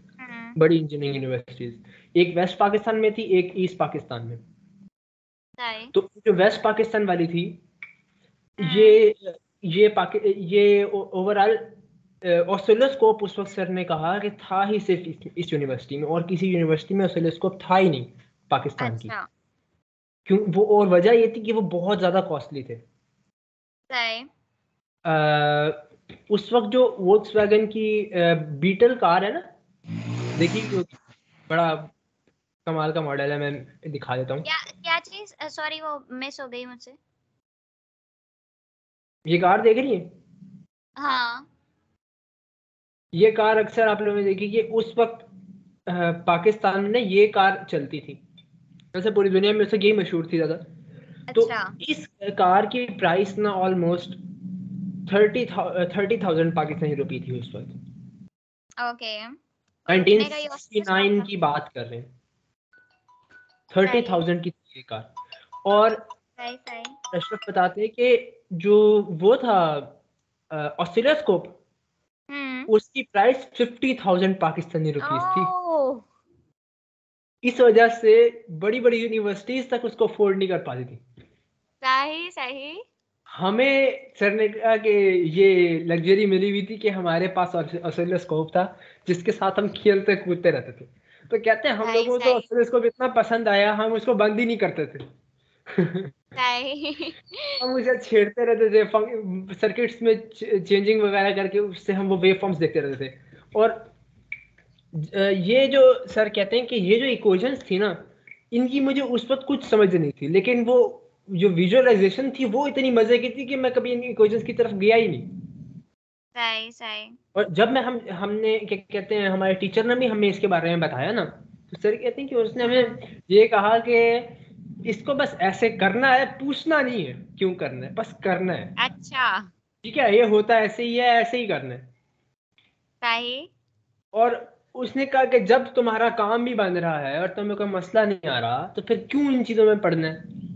बड़ी इंजीनियरिंग यूनिवर्सिटीज, एक वेस्ट पाकिस्तान में थी, एक ईस्ट पाकिस्तान में। तो जो वेस्ट पाकिस्तान वाली थी ये ओवरऑल ऑसिलोस्कोप उस वक्त सर ने कहा कि था ही सिर्फ इस यूनिवर्सिटी में, और किसी यूनिवर्सिटी में ऑसिलोस्कोप था ही नहीं पाकिस्तान की। क्यों? वो और वजह ये थी कि वो बहुत ज्यादा कॉस्टली थे। उस वक्त जो वोक्सवैगन की बीटल कार है ना, देखिए बड़ा कमाल का मॉडल है, मैं दिखा देता हूँ। क्या चीज? सॉरी वो मिस हो गई मुझसे। ये कार देख रही है? हाँ। ये कार अक्सर आप लोगों ने देखी कि उस वक्त पाकिस्तान में ये कार चलती थी, वैसे पूरी दुनिया में उससे यही मशहूर थी ज्यादा। तो इस कार की प्राइस ना ऑलमोस्ट 30,000 पाकिस्तानी रुपए थी उस वक्त। ओके। 1969 की बात कर रहे हैं। 30,000 की थी ये कार। और अशरफ बताते हैं कि जो वो था ऑसिलोस्कोप, उसकी प्राइस 50,000 पाकिस्तानी रुपीस थी। इस वजह से बड़ी बड़ी यूनिवर्सिटीज तक उसको अफोर्ड नहीं कर पाती थी। सही। हमें सर ने कहा कि ये लग्जरी मिली हुई थी कि हमारे पास ऑसिलोस्कोप था जिसके साथ हम खेलते कूदते रहते थे। तो कहते हैं हम लोगों को ऑसिलोस्कोप इतना पसंद आया, हम उसको बंद ही नहीं करते थे। हम उसे छेड़ते रहते थे, सर्किट्स में चेंजिंग वगैरह करके उससे हम वो वेव फॉर्म्स देखते रहते थे। और ये जो सर कहते हैं कि ये जो इक्वेशंस थी ना, इनकी मुझे उस वक्त कुछ समझ नहीं थी, लेकिन वो जो विजुअलाइजेशन थी वो इतनी मजे की थी कि मैं कभी इन इक्वेशंस की तरफ गया ही नहीं। सही। और जब मैं हमने क्या कहते हैं, हमारे टीचर ने भी हमें इसके बारे में बताया ना, तो सर कहते हैं कि उसने हमें ये कहा कि इसको बस ऐसे करना है, पूछना नहीं है क्यों करना है, बस करना है। अच्छा, ठीक है, ये होता ऐसे ही है, ऐसे ही करना है। सही। और उसने कहा कि जब तुम्हारा काम भी बन रहा है और तुम्हें कोई मसला नहीं आ रहा, तो फिर क्यों इन चीजों में पढ़ना है?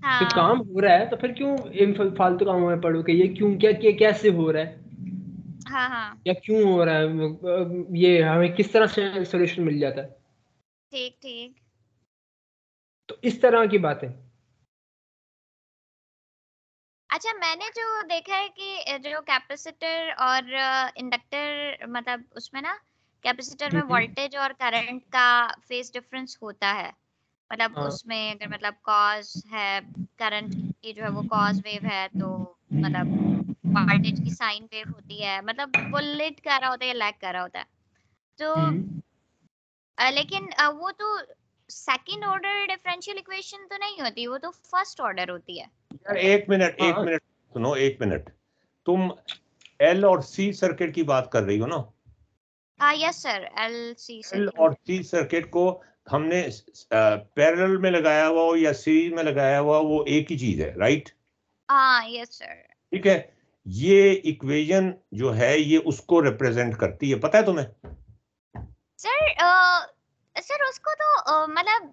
तो काम हो रहा है तो फिर क्यों इन फालतू कामों में पढ़ो कि ये क्यों, क्या कैसे हो रहा है, या क्यों हो रहा है, ये हमें किस तरह से सोल्यूशन मिल जाता है। ठीक। तो इस तरह की बातें। अच्छा, मैंने जो देखा है कि जो कैपेसिटर और इंडक्टर, मतलब उसमें ना कैपेसिटर में वोल्टेज और करंट का फेज डिफरेंस होता है। मतलब उसमें अगर मतलब कॉज है, करंट की जो है वो कॉज वेव है, तो मतलब वोल्टेज की साइन वेव होती है, मतलब वो लीड कर रहा होता है या लैग कर रहा होता है। तो लेकिन वो तो सेकंड ऑर्डर डिफरेंशियल इक्वेशन तो नहीं होती, वो तो फर्स्ट ऑर्डर होती है। यार एक मिनट सुनो, 1 मिनट। तुम एल और सी सर्किट की बात कर रही हो ना? यस सर, एल और सी सर्किट को हमने पैरेलल में लगाया हुआ हो या सीरीज में लगाया हुआ, वो एक ही चीज है, राइट? Yes sir. ठीक है, ये इक्वेशन जो है ये उसको रिप्रेजेंट करती है, पता है तुम्हें? सर उसको तो मतलब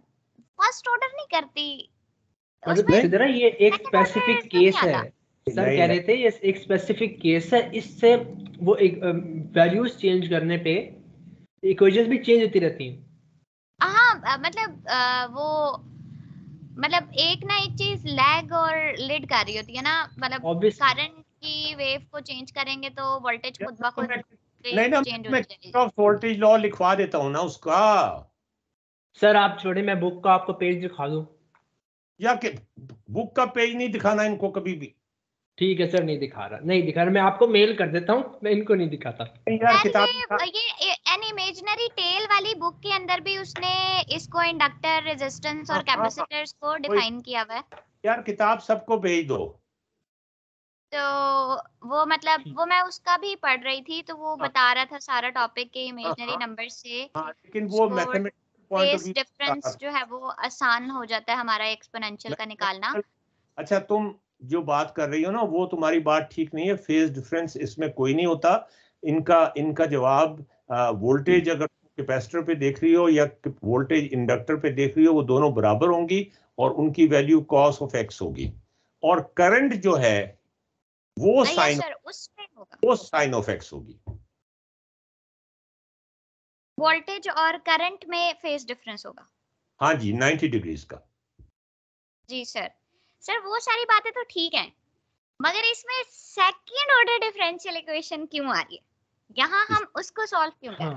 फर्स्ट ऑर्डर नहीं करती, मतलब ये एक स्पेसिफिक केस है, सर कह रहे थे ये एक स्पेसिफिक केस है, इससे वो एक वैल्यूज चेंज करने पे इक्वेशंस भी चेंज होती रहती हैं। हाँ मतलब वो मतलब एक ना एक चीज लैग और लीड कर रही होती है ना, मतलब Obviously. करंट की वेव को चेंज करेंगे तो वोल्टेज खुद ब खुद नहीं ना, चेंज हो मैं जाएगी। वोल्टेज लॉ लिखवा देता हूँ ना उसका। सर आप छोड़े, मैं बुक का आपको पेज दिखा दूं? या कि बुक का पेज नहीं दिखाना इनको कभी भी। ठीक है सर, नहीं दिखा रहा, नहीं दिखा रहा, मैं आपको मेल कर देता हूँ, मैं इनको नहीं दिखाता। यार सर किताब ये एन इमेजिनरी टेल वाली बुक के अंदर भी उसने इसको इंडक्टर, रेजिस्टेंस और कैपेसिटर्स को डिफाइन किया हुआ है। यार किताब सबको भेज दो। तो वो मतलब वो मैं उसका भी पढ़ रही थी, तो वो बता रहा था सारा टॉपिक के इमेजिनरी नंबर से लेकिन वो mathematical point of phase view difference जो है वो आसान हो जाता है हमारा एक्सपोनेंशियल का निकालना। अच्छा, तुम जो बात कर रही हो ना वो तुम्हारी बात ठीक नहीं है। फेज डिफरेंस इसमें कोई नहीं होता। इनका जवाब वोल्टेज अगर कैपेसिटर पे देख रही हो या वोल्टेज इंडक्टर पे देख रही हो, वो दोनों बराबर होंगी और उनकी वैल्यू कॉस ऑफ एक्स होगी। और करंट जो है वो साइन ऑफ एक्स होगी। वोल्टेज और करंट में फेज डिफरेंस होगा। हाँ जी, 90 डिग्रीज का। जी सर। सर वो सारी बातें तो ठीक हैं, मगर इसमें सेकंड ऑर्डर डिफरेंशियल इक्वेशन क्यों आ रही है? यहाँ हम उसको सॉल्व क्यों कर रहे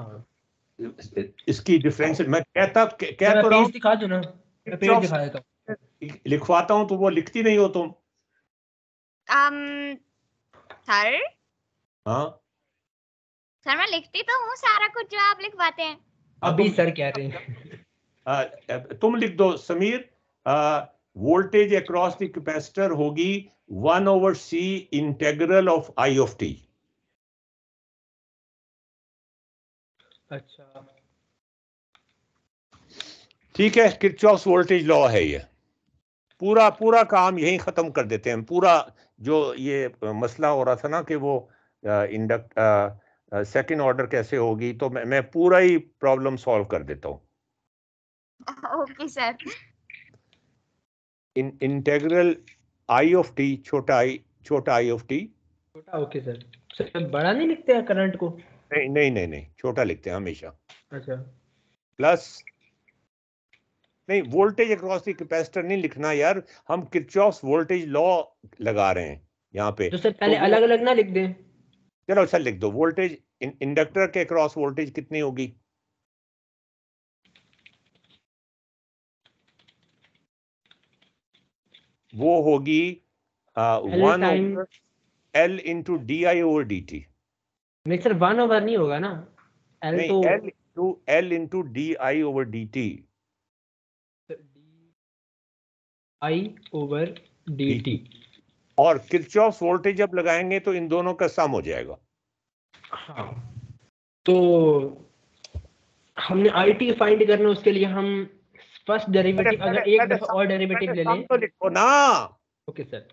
हैं? इसकी डिफरेंशियल मैं कह तो रहा हूँ, दिखा दो ना, मैं पेज दिखा देता हूँ। लिखवाता हूँ तो वो लिखती नहीं हो तुम। सर हाँ सर मैं लिखती तो हूँ सारा कुछ जो आप लिखवाते हैं। अभी सर कह रहे हैं। तुम लिख दो Sameer. Voltage across the capacitor होगी 1/c integral of I of T. अच्छा ठीक है, किरचॉफ्स वोल्टेज लॉ है ये। पूरा काम यहीं खत्म कर देते हैं। पूरा जो ये मसला हो रहा था ना कि वो इंडक्ट सेकंड ऑर्डर कैसे होगी, तो मैं पूरा ही प्रॉब्लम सॉल्व कर देता हूँ। Okay sir. Integral I of T, छोटा आई ऑफ टी। छोटा, ओके सर। सर बड़ा नहीं लिखते हैं करंट को? नहीं, छोटा लिखते हैं हमेशा। अच्छा, प्लस नहीं, वोल्टेज अक्रॉस द कैपेसिटर नहीं लिखना यार, हम किरचॉफ्स वोल्टेज लॉ लगा रहे हैं यहाँ पे। तो सर पहले तो अलग अलग ना लिख दें? चलो अच्छा लिख दो। वोल्टेज इंडक्टर के अक्रॉस वोल्टेज कितनी होगी? वो होगी 1 L into D I over D T. नहीं सर 1 ओवर नहीं होगा ना, L नहीं, तो L into D I over D T. I over D T. और किरचॉफ्स वोल्टेज जब लगाएंगे तो इन दोनों का सम हो जाएगा। हाँ, तो हमने आई टी फाइंड करना, उसके लिए हम फर्स्ट डेरिवेटिव अगर एक दफा और डेरिवेटिव ले लें तो लिखो ना। Okay sir.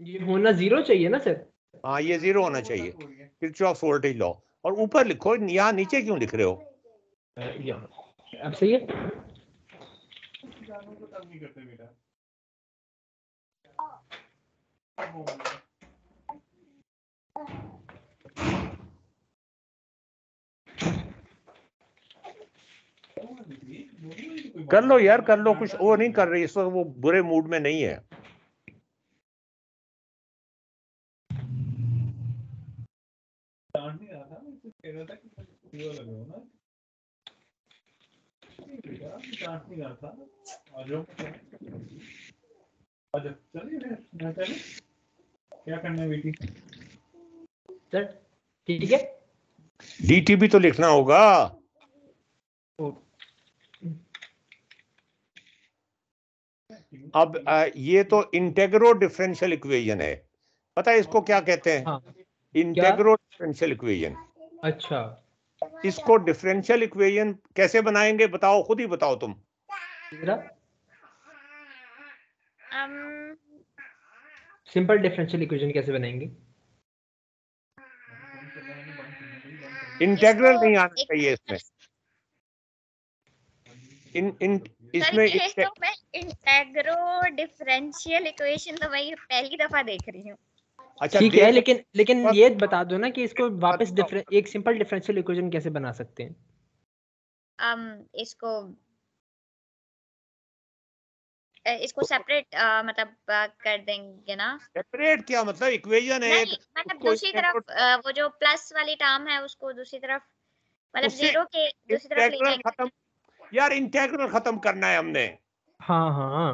ये होना 0 चाहिए ना सर? हाँ, ये 0 होना चाहिए, किरचॉफ्स वोल्टेज लॉ। और ऊपर लिखो, यहाँ नीचे क्यों लिख रहे हो? अब सही है। कर लो यार, कर लो। कुछ वो नहीं कर रही इस वक्त, वो बुरे मूड में नहीं है। क्या करना है बेटी? सर ठीक है, डीटी भी तो लिखना होगा। अब ये तो इंटेग्रो डिफरेंशियल इक्वेशन है। पता है इसको क्या कहते हैं? हाँ, इंटेग्रो डिफरेंशियल इक्वेशन। अच्छा, इसको डिफरेंशियल इक्वेशन कैसे बनाएंगे बताओ, खुद ही बताओ तुम। सिंपल डिफरेंशियल इक्वेशन कैसे बनाएंगे? इंटेग्रल नहीं आना चाहिए इसमें। इसमें ये तो मैं इंटेग्रो डिफरेंशियल इक्वेशन तो मैं ये पहली दफा देख रही हूँ। अच्छा ठीक है, देख लेकिन ये बता दो ना कि इसको वापस एक सिंपल डिफरेंशियल इक्वेशन कैसे बना सकते हैं? इसको सेपरेट मतलब कर देंगे ना। सेपरेट क्या मतलब, इक्वेशन है नहीं मतलब दूसरी तरफ वो जो प्लस वाली टर्म है उसको दूसरी तरफ मतलब जीरो के दूसरी तरफ ले इंटेग्रल जाएंगे। खत्म, यार इंटेग्रल खत्म करना है हमने। हाँ हाँ,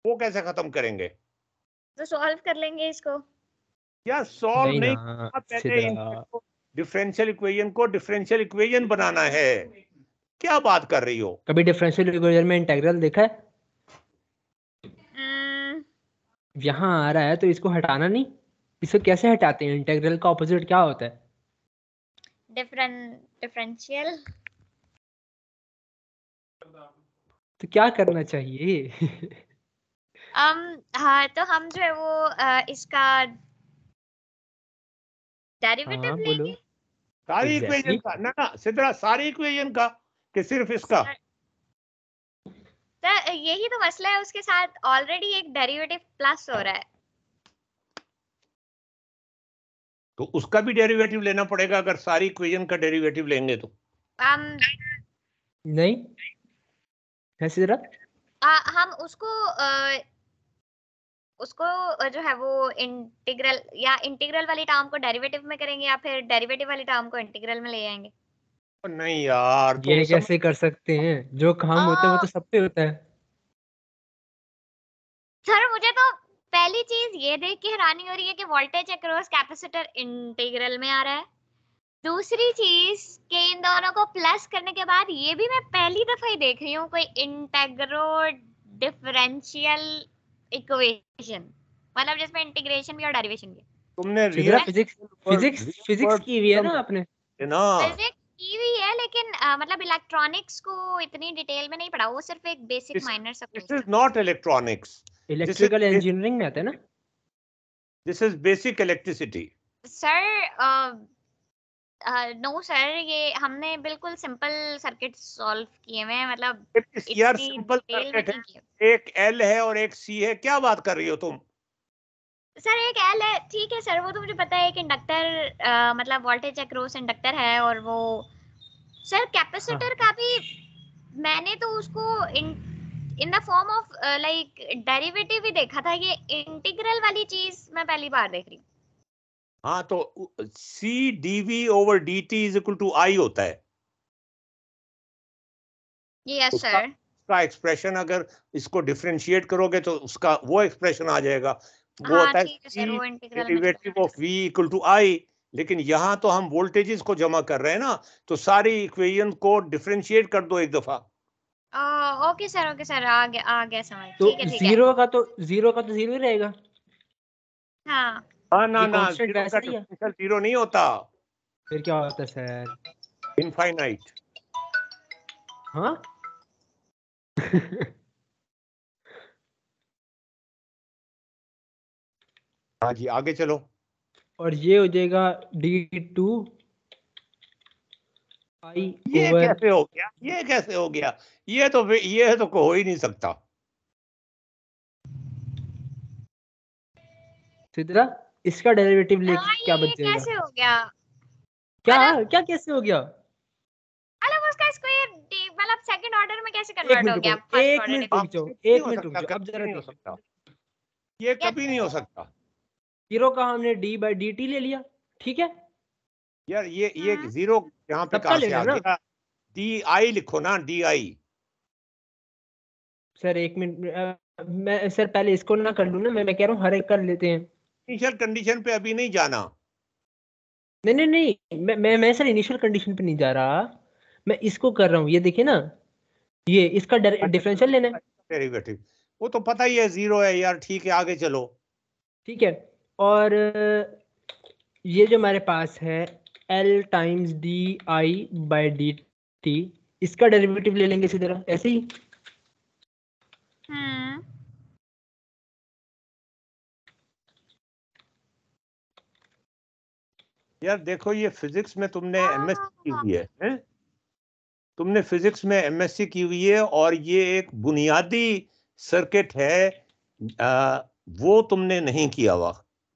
वो कैसे खत्म करेंगे? तो सॉल्व कर लेंगे इसको। यार सॉल्व नहीं नहीं ना, पहले डिफरेंशियल इक्वेशन को डिफरेंशियल इक्वेशन बनाना है। क्या बात कर रही हो? कभी डिफरेंशियल इक्वेशन में इंटीग्रल देखा है? यहाँ आ रहा है तो इसको हटाना नहीं, इसको कैसे हटाते हैं? इंटीग्रल का ऑपोजिट क्या होता है? डिफरेंशियल। तो क्या करना चाहिए? हाँ तो हम जो है वो इसका डेरिवेटिव हाँ बोलो। लेंगे। सारी एग्जैक्टली इक्वेशन का ना सिद्धरा, सारी इक्वेशन का कि सिर्फ इसका? तो यही तो मसला है, उसके साथ ऑलरेडी एक डेरिवेटिव प्लस हो रहा है। तो उसका भी डेरिवेटिव लेना पड़ेगा अगर सारी इक्वेशन का डेरिवेटिव लेंगे तो। नहीं है सिद्धरा, हम उसको जो है वो इंटीग्रल या इंटीग्रल वाली टर्म को डेरिवेटिव में करेंगे या फिर डेरिवेटिव वाली टर्म को इंटीग्रल में ले आएंगे। नहीं यार ये कैसे कर सकते हैं? जो काम होता है वो तो सब पे होता है। सर मुझे तो पहली चीज ये देख के हैरानी हो रही है कि वोल्टेज अक्रॉस कैपेसिटर इंटीग्रल में आ रहा है। दूसरी चीज कि इन दोनों को प्लस करने के बाद ये भी मैं पहली दफा ही देख रही हूँ कोई इंटेग्रो डिफरेंशियल इक्वेशन, मतलब जिसमें इंटीग्रेशन भी और डेरिवेशन भी। तुमने सिद्धरा रियल फिजिक्स की हुई है ना आपने? ना? फिजिक्स की हुई है लेकिन मतलब इलेक्ट्रॉनिक्स को इतनी डिटेल में नहीं पढ़ा, वो सिर्फ एक बेसिक माइनर सा this course is not electronics, electrical engineering में आता है ना? This is basic electricity. Sir. No sir, ये हमने बिल्कुल सिंपल सर्किट सॉल्व किए हुए हैं, मतलब यार इतनी सिंपल डिटेल में सर्किट नहीं किए। है, एक एल है और एक सी है, क्या बात कर रही हो तुम? सर एक एल है, ठीक है सर, वो तो मुझे पता है। एक इंडक्टर मतलब वोल्टेज अक्रॉस इंडक्टर है और वो सर कैपेसिटर का भी मैंने तो उसको in the form of like derivative ही देखा था। ये इंटीग्रल वाली चीज मैं पहली बार देख रही हूँ। हाँ तो C D V over D T is equal to I होता है। Yes sir. उसका एक्सप्रेशन अगर इसको डिफरेंशिएट करोगे तो उसका वो एक्सप्रेशन आ जाएगा, वो हाँ होता है ठीक है सर, वो इंटीग्रल में derivative of v equal to I. लेकिन यहाँ तो हम वोल्टेजेस को जमा कर रहे हैं ना, तो सारी इक्वेशन को डिफरेंशिएट कर दो एक दफा। ओके सर आ गया समझ। तो ठीक है जीरो का तो जीरो ही रहेगा। हाँ ना ये ना, कांस्टेंट जीरो वैसा का ही है। डिफरेंशियल जीरो नहीं होता, फिर क्या होता है सर? इनफाइनाइट। हाँ हाँ जी आगे चलो। और ये हो जाएगा d2 i ये ओवर। कैसे हो गया, ये कैसे हो गया? ये तो हो ही नहीं सकता। सिद्धरा इसका डेरिवेटिव लेके क्या ये बच जाएगा? कैसे हो गया? क्या मतलब क्या कैसे हो गया? मतलब उसका स्क्वायर मतलब सेकंड ऑर्डर में कैसे एक कन्वर्ट हो मिनट गया रुको, फर्स्ट एक ऑर्डर? मिनट रुक जाओ, एक मिनट रुक जाओ, अब जरा नहीं हो देखो। सकता, ये कभी नहीं हो सकता। जीरो का हमने d/dt ले लिया, ठीक है? यार ये जीरो यहाँ पे सबका कहां ले से आ लेना। गया? डी आई लिखो ना, डी आई। सर एक मिनट, मैं सर पहले इसको ना कर लूँ ना, मैं कह रहा हूँ हर एक कर लेते हैं। इनिशियल कंडीशन पे अभी नहीं जाना। नहीं नहीं नहीं, मैं सर इनिशियल कंडीशन पे नहीं जा रहा, मैं इसको कर रहा हूँ। ये देखिए ना, ये इसका डिफरेंशियल लेना है, डेरिवेटिव वो तो पता ही है, जीरो है यार। ठीक है आगे चलो। ठीक है? और ये जो हमारे पास है L टाइम्स di/dt, इसका डेरिवेटिव ले लेंगे इसी तरह, ऐसे ही। यार देखो ये फिजिक्स में तुमने एमएससी की हुई है, हैं? तुमने फिजिक्स में एमएससी की हुई है और ये एक बुनियादी सर्किट है, वो तुमने नहीं किया हुआ,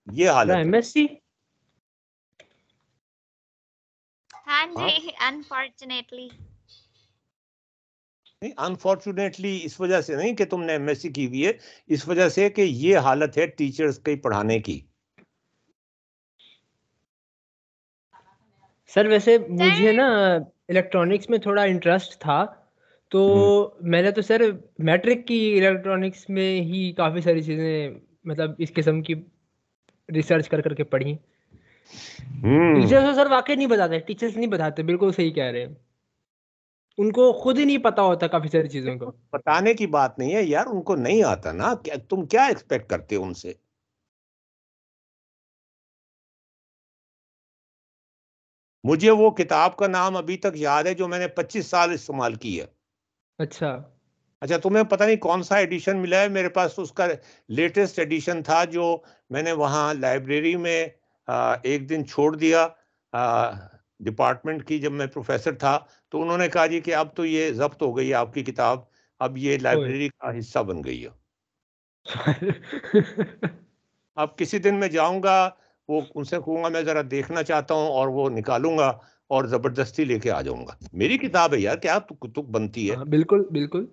ये हालत है। एमएससी हाँ जी, अनफॉर्चुनेटली। नहीं, अनफॉर्चुनेटली इस वजह से नहीं कि तुमने एमएससी की हुई है, इस वजह से कि ये हालत है टीचर्स की पढ़ाने की। सर वैसे मुझे ना इलेक्ट्रॉनिक्स में थोड़ा इंटरेस्ट था, तो मैंने तो सर मैट्रिक की इलेक्ट्रॉनिक्स में ही काफ़ी सारी चीज़ें मतलब इस किस्म की रिसर्च कर करके पढ़ी। टीचर्स तो सर वाकई नहीं बताते, टीचर्स नहीं बताते, बिल्कुल सही कह रहे हैं, उनको खुद ही नहीं पता होता काफ़ी सारी चीज़ों को। बताने की बात नहीं है यार, उनको नहीं आता ना, क्या तुम क्या एक्सपेक्ट करते हो उनसे? मुझे वो किताब का नाम अभी तक याद है जो मैंने 25 साल इस्तेमाल की है। अच्छा, तुम्हें पता नहीं कौन सा एडिशन मिला है, मेरे पास तो उसका लेटेस्ट एडिशन था जो मैंने वहाँ लाइब्रेरी में एक दिन छोड़ दिया डिपार्टमेंट की, जब मैं प्रोफेसर था, तो उन्होंने कहा जी कि अब तो ये जब्त हो गई है आपकी किताब, अब ये लाइब्रेरी का हिस्सा बन गई है। अब किसी दिन मैं जाऊंगा, वो उनसे कहूंगा मैं जरा देखना चाहता हूं, और वो निकालूंगा और जबरदस्ती लेके आ जाऊंगा। मेरी किताब है यार, क्या तुक बनती है? हाँ, बिल्कुल बिल्कुल।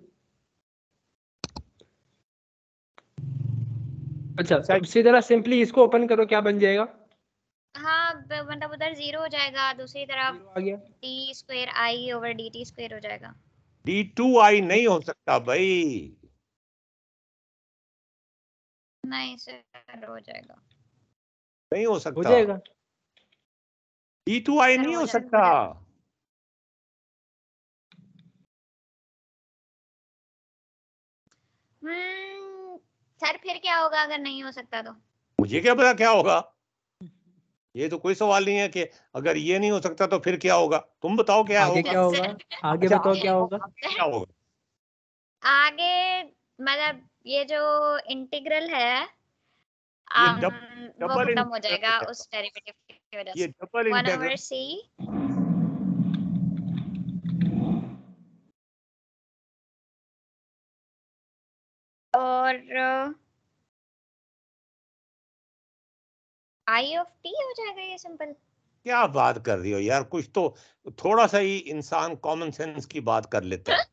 अच्छा, तो इसी तरह सिंपली इसको ओपन करो, क्या बन जाएगा? हाँ, मतलब उधर 0 हो जाएगा, दूसरी तरफ आ गया टी स्क्वायर आई ओवर डी टी स्क्वायर हो जाएगा। D2I नहीं हो सकता भाई, नहीं सर, हो जाएगा, नहीं हो सकता, हो जाएगा। D2I सर नहीं हो हो जाएगा। सकता। सर फिर क्या होगा अगर नहीं हो सकता तो? मुझे क्या पता क्या होगा, ये तो कोई सवाल नहीं है कि अगर ये नहीं हो सकता तो फिर क्या होगा। तुम बताओ क्या आगे होगा। क्या होगा? आगे अच्छा, बताओ क्या होगा? क्या होगा? आगे मतलब ये जो इंटीग्रल है ये वो डबल खत्म हो इंटीग्रल जाएगा है, उस डेरिवेटिव की वजह ये से। Double 1 integral. ओवर c और आई ऑफ टी हो जाएगा, ये सिंपल। क्या बात कर रही हो यार, कुछ तो थोड़ा सा ही इंसान कॉमन सेंस की बात कर लेता है।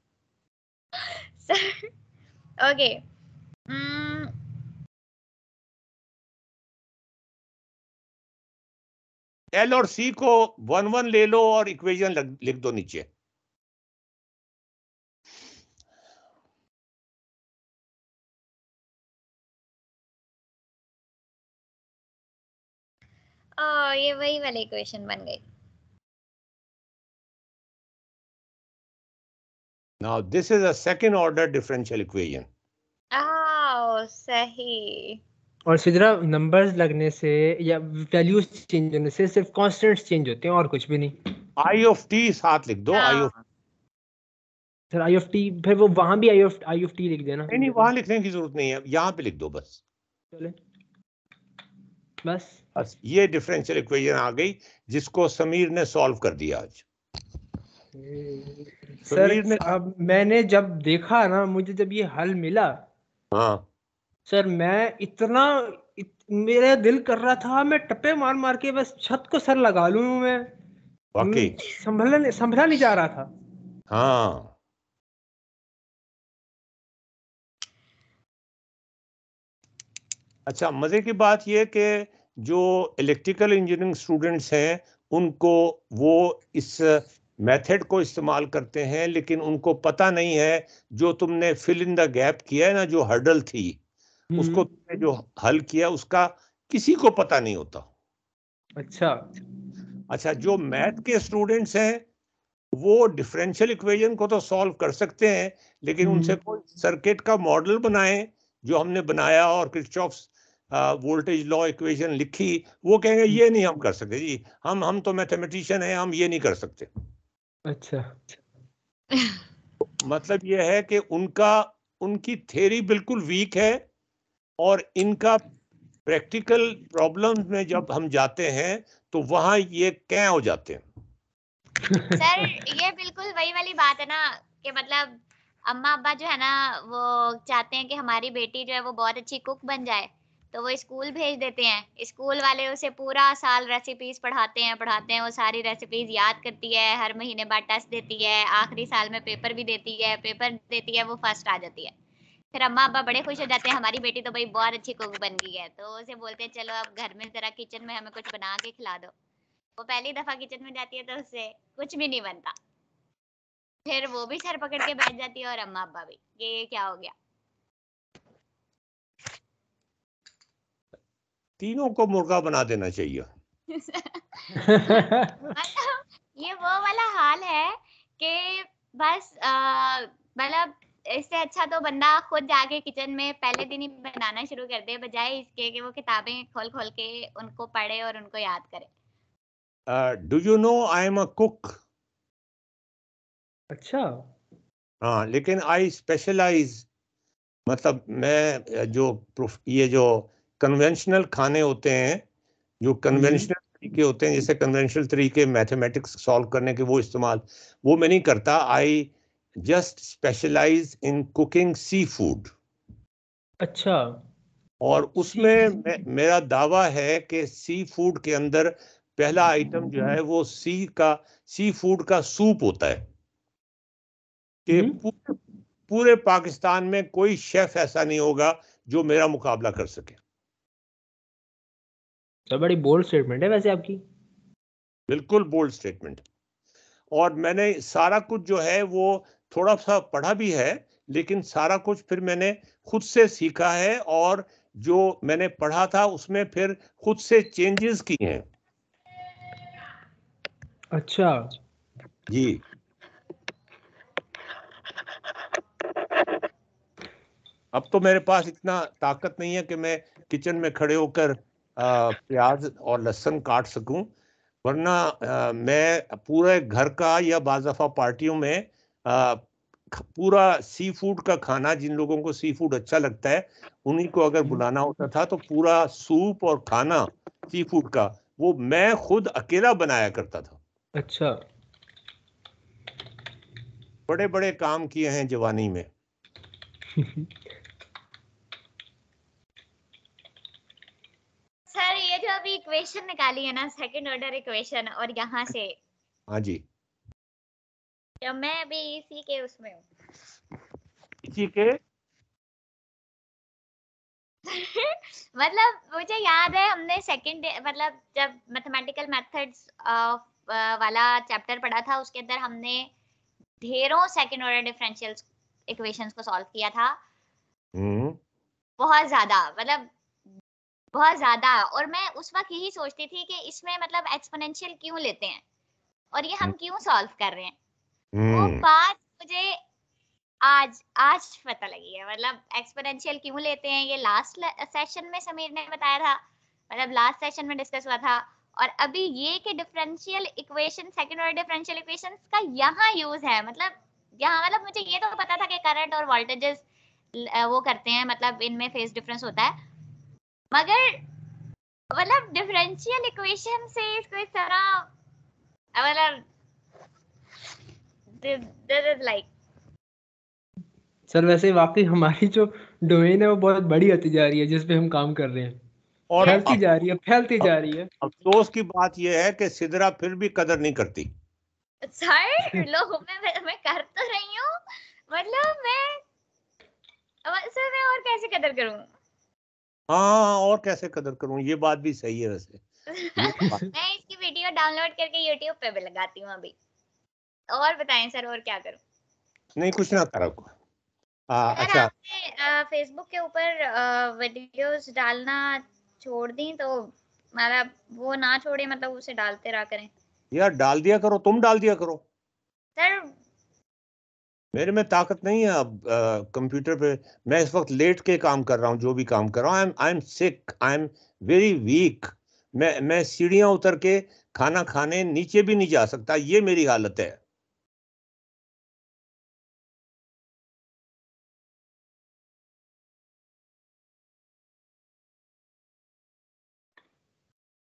सर ओके, L और C को 1 1 ले लो और इक्वेशन लिख दो नीचे। ये वही वाली इक्वेशन बन गई। Now this is a second order differential equation. सही। और सिद्रा नंबर्स लगने से या वैल्यूज चेंज होने से सिर्फ कांस्टेंट्स चेंज होते हैं और कुछ भी नहीं। I of t साथ लिख दो, I of sir I of T, फिर वो वहां भी आई ऑफ टी लिख देना। नहीं, वहां लिखने की जरूरत नहीं है, यहाँ पे लिख दो बस। चले बस ये डिफरेंशियल इक्वेशन आ गई जिसको समीर ने सॉल्व कर दिया आज। सर समीर ने, अब मैंने जब देखा ना, मुझे जब ये हल मिला, हाँ सर मैं मेरा दिल कर रहा था मैं टप्पे मार मार के बस छत को सर लगा लूं मैं। वाकई संभला नहीं जा रहा था। हाँ, अच्छा मजे की बात यह कि जो इलेक्ट्रिकल इंजीनियरिंग स्टूडेंट्स हैं उनको वो इस मेथड को इस्तेमाल करते हैं, लेकिन उनको पता नहीं है जो तुमने फिल इन द गैप किया है ना, जो हर्डल थी उसको तुमने जो हल किया उसका किसी को पता नहीं होता। अच्छा, जो मैथ के स्टूडेंट्स हैं वो डिफरेंशियल इक्वेशन को तो सॉल्व कर सकते हैं, लेकिन उनसे कोई सर्किट का मॉडल बनाएं जो हमने बनाया और किरचॉफ्स वोल्टेज लॉ इक्वेशन लिखी, वो कहेंगे ये नहीं हम कर सकते जी, हम तो मैथमेटिशियन हैं, हम ये नहीं कर सकते। अच्छा, मतलब ये है कि उनकी थ्योरी बिल्कुल वीक है, और इनका प्रैक्टिकल प्रॉब्लम में जब हम जाते हैं तो वहां ये क्या हो जाते हैं। सर ये बिल्कुल वही वाली बात है ना कि मतलब अम्मा अब्बा जो है ना वो चाहते हैं कि हमारी बेटी जो है वो बहुत अच्छी कुक बन जाए, तो वो स्कूल भेज देते हैं। स्कूल वाले उसे पूरा साल रेसिपीज पढ़ाते हैं, वो सारी रेसिपीज याद करती है, हर महीने बाद टेस्ट देती है, आखिरी साल में पेपर भी देती है, वो फर्स्ट आ जाती है। फिर अम्मा अब्बा बड़े खुश हो जाते हैं, हमारी बेटी तो भाई बहुत अच्छी कुक बन गई है, तो उसे बोलते हैं चलो अब घर में जरा किचन में हमें कुछ बना के खिला दो। वो पहली दफा किचन में जाती है तो उससे कुछ भी नहीं बनता, फिर वो भी सर पकड़ के बैठ जाती है और अम्मा अब्बा भी, ये क्या हो गया। तीनों को मुर्गा बना देना चाहिए। मतलब ये वो वाला हाल है कि बस मतलब इससे अच्छा तो बंदा खुद जाके किचन में पहले दिन ही बनाना शुरू कर दे, बजाय इसके कि वो किताबें खोल खोल के उनको पढ़े और उनको याद करे। Do you know I am a cook? अच्छा। हाँ, लेकिन आई स्पेशलाइज, मतलब मैं ये जो कन्वेंशनल खाने होते हैं, जो कन्वेंशनल तरीके होते हैं, जैसे कन्वेंशनल तरीके मैथमेटिक्स सॉल्व करने के, वो मैं नहीं करता। I just specialize in cooking seafood. अच्छा। और उसमें मेरा दावा है कि सी फूड के अंदर पहला आइटम जो है वो सी फूड का सूप होता है। कि पूरे पाकिस्तान में कोई शेफ ऐसा नहीं होगा जो मेरा मुकाबला कर सके। तो बड़ी बोल्ड स्टेटमेंट है वैसे आपकी। बिल्कुल बोल्ड स्टेटमेंट। और मैंने सारा कुछ जो है वो थोड़ा सा पढ़ा भी है, लेकिन सारा कुछ फिर मैंने खुद से सीखा है, और जो मैंने पढ़ा था उसमें फिर खुद से चेंजेस किए हैं। अच्छा जी। अब तो मेरे पास इतना ताकत नहीं है कि मैं किचन में खड़े होकर प्याज और लहसुन काट सकूं, वरना मैं पूरे घर का या बाज़ दफ़ा पार्टियों में पूरा सी फूड का खाना, जिन लोगों को सी फूड अच्छा लगता है उन्हीं को अगर बुलाना होता था, तो पूरा सूप और खाना सी फूड का वो मैं खुद अकेला बनाया करता था। अच्छा। बड़े बड़े काम किए हैं जवानी में। सर ये जो अभी इक्वेशन निकाली है ना, सेकंड ऑर्डर इक्वेशन, और यहाँ से हाँ जी। तो मैं अभी इसी के उसमें हूँ। इसी के मतलब मुझे याद है हमने सेकंड मतलब जब मैथमेटिकल मेथड्स वाला चैप्टर पढ़ा था, उसके अंदर हमने ढेरों सेकंड ऑर्डर डिफरेंशियल इक्वेशंस को सॉल्व किया था। बहुत ज्यादा, मतलब बहुत ज्यादा। और मैं उस वक्त यही सोचती थी कि इसमें मतलब एक्सपोनेंशियल क्यों लेते हैं और ये हम क्यों सॉल्व कर रहे हैं। वो बात मुझे आज आज पता लगी है। मतलब एक्सपोनेंशियल क्यों लेते हैं ये लास्ट सेशन में समीर ने बताया था, मतलब लास्ट सेशन में डिस्कस हुआ था। और अभी ये कि differential equation, second order differential equations का यहाँ यूज है। मतलब यहाँ मतलब मुझे ये तो पता था कि करंट और वोल्टेजेस वो करते हैं, मतलब इनमें फेज डिफरेंस होता है, मगर मतलब डिफरेंशियल इक्वेशन से इसको इस तरह मतलब दिस इज लाइक। सर वैसे वाकई हमारी जो डोमेन है वो बहुत बड़ी होती जा रही है जिस पे हम काम कर रहे हैं, और फैलती जा रही है, फैलती जा रही है। अफसोस की बात यह है कि सिदरा फिर भी कदर नहीं करती। सर लो मैं कर तो रही हूँ, मतलब सर मैं और कैसे कदर करूँ। हाँ, और कैसे कदर करूं, ये बात भी सही है वैसे। मैं इसकी वीडियो डाउनलोड करके यूट्यूब पे भी लगाती हूँ अभी। और बताएं सर और क्या करूँ। नहीं, कुछ ना करो। सर अच्छा। आपने फेसबुक के ऊपर वीडियोस डालना छोड़ दी, तो मतलब वो ना छोड़े, मतलब उसे डालते रहा करें। यार डाल दिया करो, तुम डाल दिया करो। सर मेरे में ताकत नहीं है अब कंप्यूटर पे। मैं इस वक्त लेट के काम कर रहा हूँ, जो भी काम कर रहा हूँ। I am sick, I am very weak. मैं सीढ़ियां उतर के खाना खाने नीचे भी नहीं जा सकता, ये मेरी हालत है।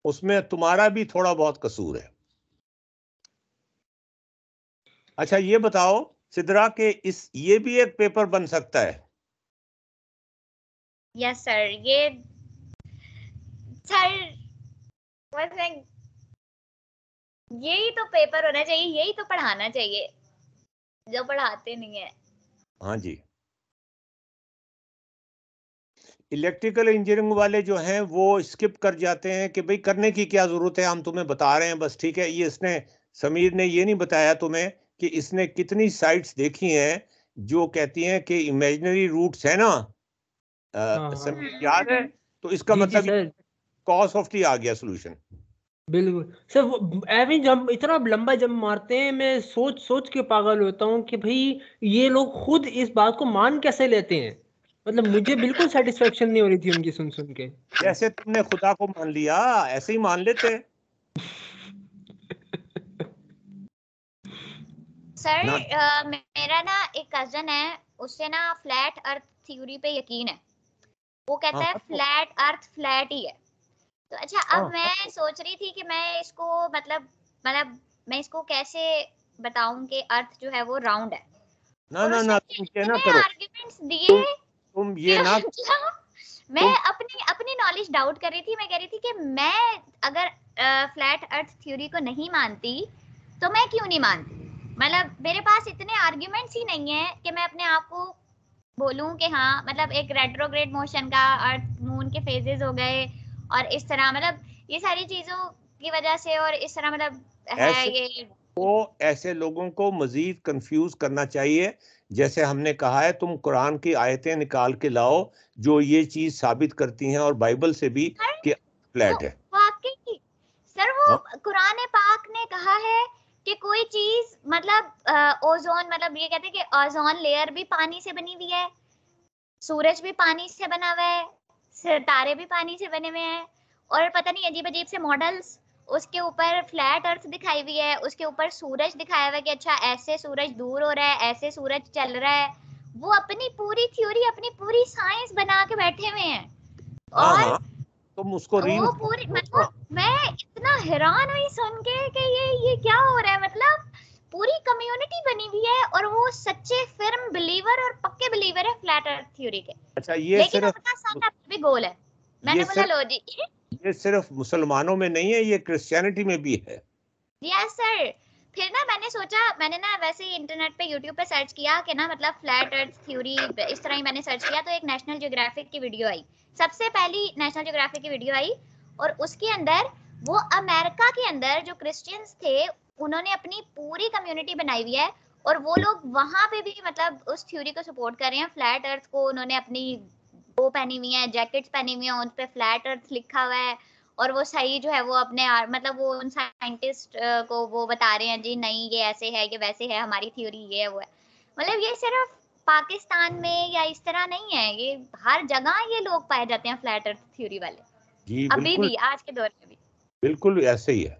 उसमें तुम्हारा भी थोड़ा बहुत कसूर है। अच्छा ये बताओ सिद्रा के ये भी एक पेपर बन सकता है? यस सर, ये सर यही तो पेपर होना चाहिए, यही तो पढ़ाना चाहिए जो पढ़ाते नहीं है। हाँ जी, इलेक्ट्रिकल इंजीनियरिंग वाले जो हैं वो स्किप कर जाते हैं कि भाई करने की क्या जरूरत है, हम तुम्हें बता रहे हैं बस, ठीक है। ये इसने समीर ने ये नहीं बताया तुम्हें कि इसने कितनी साइट्स देखी हैं जो कहती हैं कि इमेजिनरी रूट्स है ना, समीर याद है? तो इसका जी जी मतलब सर, कॉज ऑफ टी आ गया सोल्यूशन। बिल्कुल सर। वो एवी जब इतना लंबा जब मारते हैं, मैं सोच सोच के पागल होता हूँ कि भाई ये लोग खुद इस बात को मान कैसे लेते हैं। मतलब मुझे बिल्कुल सेटिस्फेक्शन नहीं हो रही थी उनकी सुन सुन के। जैसे तुमने खुदा को मान लिया ऐसे ही मान लेते सर ना। मेरा ना एक कजन है, उससे ना फ्लैट अर्थ थ्योरी पे यकीन है। वो कहता है हाँ, फ्लैट अर्थ फ्लैट ही है। तो अच्छा, अब हाँ, मैं सोच रही थी कि मैं इसको मतलब मैं इसको कैसे बताऊं कि अर्थ जो है वो राउंड है। ना और ना उसने ना, मुझे तुम ये ना इतने करो, आर्गुमेंट्स दिए तुम ये कि ना, मतलब मैं तुम अपनी अपनी नॉलेज डाउट कर रही थी। मैं कह रही थी कि मैं अगर फ्लैट अर्थ थ्योरी को नहीं मानती तो मैं क्यों नहीं मानती। मतलब मेरे पास इतने आर्गुमेंट्स ही नहीं है कि मैं अपने आप को बोलूं कि हाँ मतलब एक रेट्रोग्रेड मोशन का अर्थ मून के फेजेस हो गए और इस तरह, मतलब ये सारी चीजों की वजह से और इस तरह मतलब है ऐसे ये। ऐसे लोगों को मजीद कंफ्यूज करना चाहिए। जैसे हमने कहा है, तुम कुरान की आयतें निकाल के लाओ जो ये चीज साबित करती हैं, और बाइबल से भी कि वो फ्लैट है। वाकई सर, वो हाँ, कुरान पाक ने कहा है कि कोई चीज मतलब ओजोन, मतलब ये कहते हैं कि ओजोन लेयर भी पानी से बनी हुई है, सूरज भी पानी से बना हुआ है, सितारे भी पानी से बने हुए हैं, और पता नहीं अजीब अजीब से मॉडल्स, उसके ऊपर फ्लैट अर्थ दिखाई हुई है, उसके ऊपर सूरज दिखाया हुआ है कि अच्छा ऐसे सूरज दूर हो रहा है, ऐसे सूरज चल रहा है। वो अपनी पूरी थ्योरी, अपनी पूरी साइंस बना के बैठे हुए हैं। हाँ, और हाँ, तुम उसको वो पूरी मतलब मैं इतना हैरान हुई सुन के कि ये क्या हो रहा है। मतलब पूरी कम्युनिटी बनी हुई है और वो सच्चे फिर्म बिलीवर और पक्के बिलीवर है फ्लैट अर्थ थ्योरी के। अच्छा, ये लेकिन सिर्फ उनका सन अभी भी गोल है। ये मैंने बोला सिर्फ लो जी। ये सिर्फ मुसलमानों में नहीं है, ये क्रिश्चियनिटी में भी है। Yes sir. फिर ना मैंने सोचा, मैंने ना वैसे ही इंटरनेट पे यूट्यूब पे सर्च किया कि ना मतलब फ्लैट अर्थ थ्योरी, इस तरह ही मैंने सर्च किया तो एक नेशनल ज्योग्राफिक की वीडियो आई। सबसे पहली नेशनल ज्योग्राफिक की वीडियो आई और उसके अंदर वो अमेरिका के अंदर जो क्रिश्चियंस थे उन्होंने अपनी पूरी कम्युनिटी बनाई हुई है और वो लोग वहां पे भी मतलब उस थ्योरी को सपोर्ट कर रहे हैं। फ्लैट अर्थ को उन्होंने अपनी वो पहनी हुई है, जैकेट्स पहनी हुई है, उन पे फ्लैट अर्थ लिखा हुआ है। और वो सही जो है वो अपने मतलब वो उन साइंटिस्ट को वो बता रहे हैं जी नहीं ये ऐसे है, ये वैसे है, हमारी थ्योरी ये है वो है। मतलब ये सिर्फ पाकिस्तान में या इस तरह नहीं है, ये हर जगह ये लोग पाए जाते हैं फ्लैट अर्थ थ्योरी वाले, जी अभी बिल्कुल, भी आज के दौर में भी। बिल्कुल ऐसे ही है।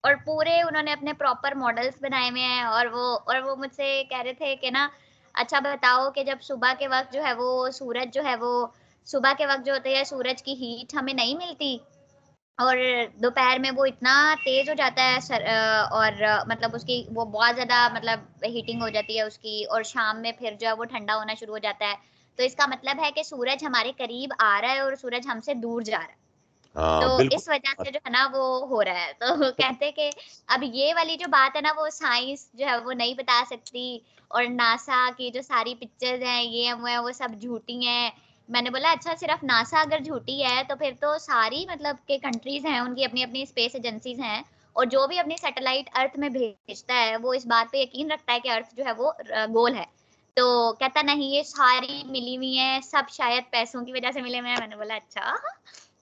और पूरे उन्होंने अपने प्रॉपर मॉडल्स बनाए हुए हैं और वो मुझसे कह रहे थे कि ना अच्छा बताओ कि जब सुबह के वक्त जो है वो सूरज जो है वो सुबह के वक्त जो होते हैं सूरज की हीट हमें नहीं मिलती और दोपहर में वो इतना तेज हो जाता है और मतलब उसकी वो बहुत ज्यादा मतलब हीटिंग हो जाती है उसकी, और शाम में फिर जो है वो ठंडा होना शुरू हो जाता है। तो इसका मतलब है कि सूरज हमारे करीब आ रहा है और सूरज हमसे दूर जा रहा है। तो हाँ बिल्कुल। इस वजह से जो है ना वो हो रहा है। तो कहते कि अब ये वाली जो बात है ना वो साइंस जो है वो नहीं बता सकती और नासा की जो सारी पिक्चर्स हैं ये हैं वो सब झूठी हैं। मैंने बोला अच्छा सिर्फ नासा अगर झूठी है तो फिर तो सारी मतलब के कंट्रीज हैं उनकी अपनी अपनी स्पेस एजेंसीज हैं और जो भी अपनी सैटेलाइट अर्थ में भेजता है वो इस बात पे यकीन रखता है कि अर्थ जो है वो गोल है। तो कहता नहीं ये सारी मिली हुई है, सब शायद पैसों की वजह से मिले हुए हैं। मैंने बोला अच्छा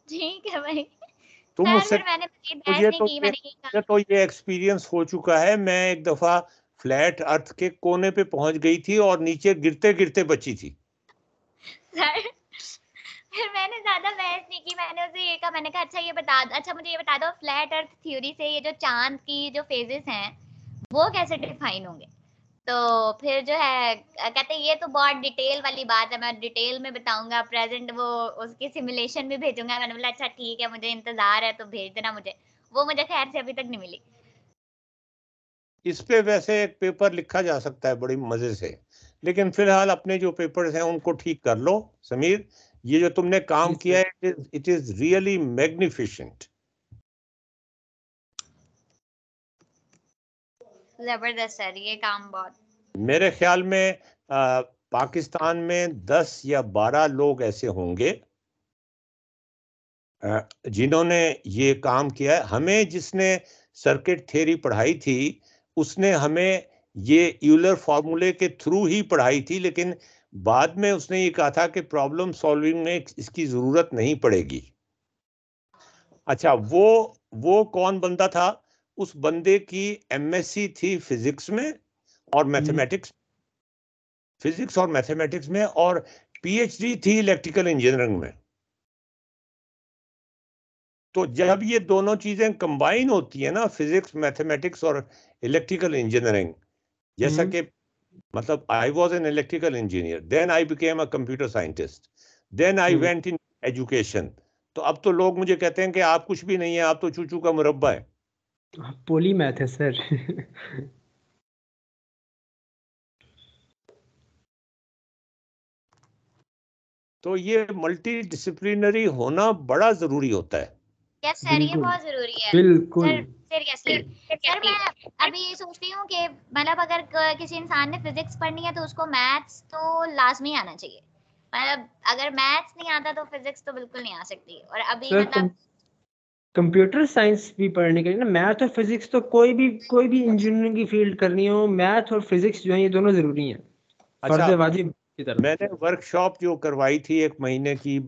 ठीक है भाई। तुम खैर मुझसे, फिर मैंने मज़ीद बहस मुझे नहीं तो की, ये मैंने यही कहा मुझे तो ये एक्सपीरियंस हो चुका है। मैं एक दफा फ्लैट अर्थ के कोने पे पहुंच गई थी और नीचे गिरते गिरते बची थी। सर फिर मैंने ज्यादा बहस नहीं की, मैंने उसे ये कहा, मैंने कहा अच्छा ये बता अच्छा मुझे ये बता दो फ्लैट अर्थ थ्योरी से ये जो चांद की जो फेजेस हैं वो कैसे डिफाइन होंगे। तो फिर जो है कहते हैं ये तो बहुत डिटेल वाली बात है, मैं डिटेल में बताऊंगा, प्रेजेंट वो उसकी सिमुलेशन भी भेजूंगा। मैंने बोला अच्छा ठीक है मुझे इंतजार है तो भेज देना मुझे। वो मुझे खैर से अभी तक नहीं मिली। इस पे वैसे एक पेपर लिखा जा सकता है बड़ी मजे से, लेकिन फिलहाल अपने जो पेपर्स हैं उनको ठीक कर लो। समीर, ये जो तुमने काम किया है, इट इज रियली मैग्निफिसेंट। जबरदस्त सर, ये काम बहुत। मेरे ख्याल में पाकिस्तान में 10 या 12 लोग ऐसे होंगे जिन्होंने ये काम किया है। हमें जिसने सर्किट थ्योरी पढ़ाई थी उसने हमें ये यूलर फॉर्मूले के थ्रू ही पढ़ाई थी, लेकिन बाद में उसने ये कहा था कि प्रॉब्लम सॉल्विंग में इसकी जरूरत नहीं पड़ेगी। अच्छा, वो कौन बंदा था? उस बंदे की एमएससी थी फिजिक्स में और मैथमेटिक्स, फिजिक्स और मैथमेटिक्स में, और पीएचडी थी इलेक्ट्रिकल इंजीनियरिंग में। तो जब ये दोनों चीजें कंबाइन होती है ना, फिजिक्स, मैथमेटिक्स और इलेक्ट्रिकल इंजीनियरिंग, जैसा कि मतलब I was an electrical engineer, then I became a computer scientist, then I went in education. तो अब तो लोग मुझे कहते हैं कि आप कुछ भी नहीं है, आप तो चूचू का मुरब्बा है। पोली मैथ है सर। तो ये मल्टी डिसिप्लिनरी होना बड़ा जरूरी होता है। यस सर, ये बहुत जरूरी है बिल्कुल सर। सीरियसली सर, मैं अभी ये सोच रही हूँ कि मतलब अगर किसी इंसान ने फिजिक्स पढ़नी है तो उसको मैथ्स तो लाजमी आना चाहिए। मतलब अगर मैथ्स नहीं आता तो फिजिक्स तो बिल्कुल नहीं आ सकती। और अभी सर, मतलब कंप्यूटर साइंस भी पढ़ने के लिए ना, मैथ और फिजिक्स तो कोई भी इंजीनियरिंग की फील्ड करनी हो, मैथ और फिजिक्स जो है ये दोनों जरूरी हैं। अच्छा, फर्ज वाजिब की तरह। मैंने वर्कशॉप जो करवाई थी 1 महीने की,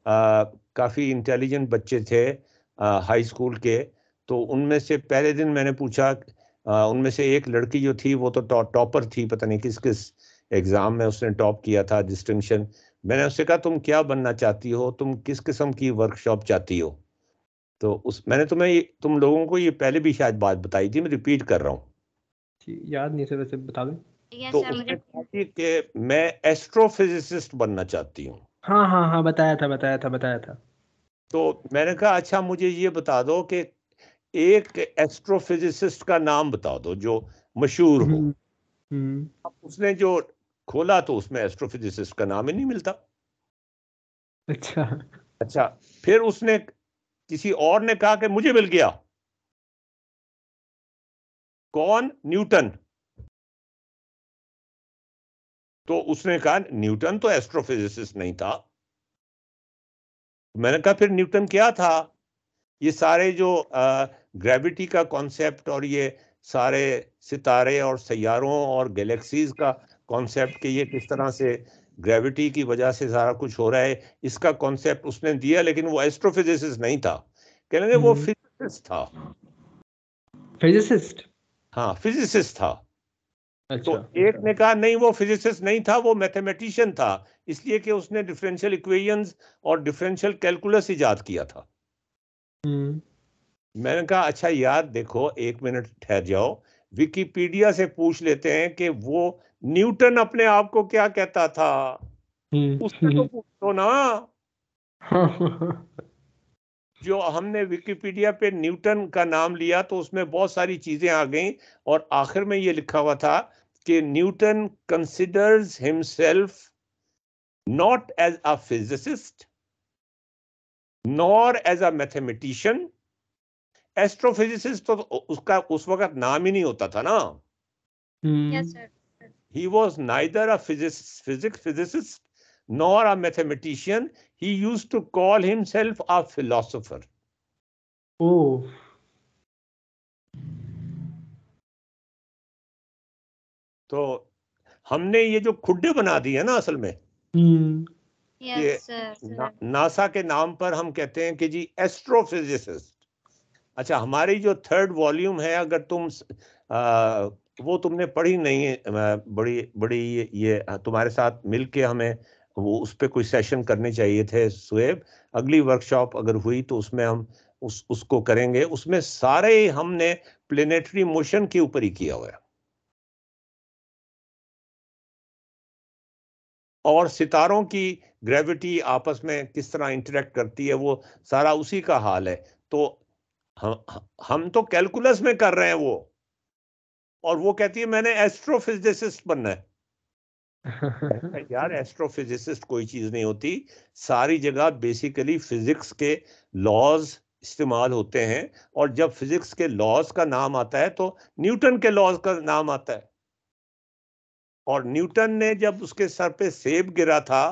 काफ़ी इंटेलिजेंट बच्चे थे हाई स्कूल के। तो उनमें से पहले दिन मैंने पूछा, उनमें से एक लड़की जो थी वो तो टॉपर थी, पता नहीं किस किस एग्ज़ाम में उसने टॉप किया था, डिस्टिंक्शन। मैंने उससे कहा तुम क्या बनना चाहती हो, तुम किस किस्म की वर्कशॉप चाहती हो? तो मैंने तुम लोगों को ये पहले भी शायद बात बताई थी, मैं रिपीट कर रहा हूँ। याद नहीं सर, वैसे बता दें। तो उसने कहा कि मैं एस्ट्रोफिजिसिस्ट बनना चाहती हूँ। हाँ, बताया था। तो मैंने कहा अच्छा, मुझे ये बता दो कि एक एस्ट्रोफिजिसिस्ट का नाम बता दो जो मशहूर हो। अब उसने जो खोला तो उसमें एस्ट्रोफिजिसिस्ट का नाम ही नहीं मिलता। अच्छा, फिर उसने किसी और ने कहा कि मुझे मिल गया। कौन? न्यूटन। तो उसने कहा न्यूटन तो एस्ट्रोफिजिसिस्ट नहीं था। मैंने कहा फिर न्यूटन क्या था? ये सारे जो ग्रेविटी का कॉन्सेप्ट और ये सारे सितारे और सैयारों और गैलेक्सीज का कॉन्सेप्ट कि ये किस तरह से ग्रेविटी की वजह से सारा कुछ हो रहा है, इसका कॉन्सेप्ट उसने दिया, लेकिन वो एस्ट्रोफिजिसिस्ट नहीं था। कहेंगे वो फिजिसिस्ट था। फिजिसिस्ट? हाँ, फिजिसिस्ट था। अच्छा, तो एक ने कहा नहीं, वो फिजिसिस्ट नहीं था, वो मैथमेटिशियन था, इसलिए कि उसने डिफरेंशियल इक्वेशंस और डिफरेंशियल कैलकुलस इजाद किया था। मैंने कहा अच्छा यार देखो, 1 मिनट ठहर जाओ, विकिपीडिया से पूछ लेते हैं कि वो न्यूटन अपने आप को क्या कहता था, उससे तो पूछो ना। जो हमने विकिपीडिया पे न्यूटन का नाम लिया तो उसमें बहुत सारी चीजें आ गई, और आखिर में ये लिखा हुआ था कि Newton considers himself not as a physicist nor as a mathematician. Astrophysicist तो उसका उस वक्त नाम ही नहीं होता था ना। Yes sir. He was neither a physicist nor a mathematician. He used to call himself a philosopher. Oh. तो हमने ये जो खुड्डे बना दिए ना असल में, यस नासा के नाम पर हम कहते हैं कि जी एस्ट्रोफिजिसिस्ट। अच्छा, हमारी जो 3rd वॉल्यूम है, अगर तुम वो तुमने पढ़ी नहीं है, बड़ी बड़ी ये तुम्हारे साथ मिलके हमें वो उस पर कोई सेशन करने चाहिए थे सुएब। अगली वर्कशॉप अगर हुई तो उसमें हम उसको करेंगे। उसमें सारे हमने प्लेनेटरी मोशन के ऊपर ही किया हुआ है, और सितारों की ग्रेविटी आपस में किस तरह इंटरेक्ट करती है, वो सारा उसी का हाल है। तो हम तो कैलकुलस में कर रहे हैं वो, और वो कहती है मैंने एस्ट्रोफिजिसिस्ट बनना है। यार एस्ट्रोफिजिसिस्ट कोई चीज नहीं होती, सारी जगह बेसिकली फिजिक्स के लॉज इस्तेमाल होते हैं, और जब फिजिक्स के लॉज का नाम आता है तो न्यूटन के लॉज का नाम आता है। और न्यूटन ने जब उसके सर पे सेब गिरा था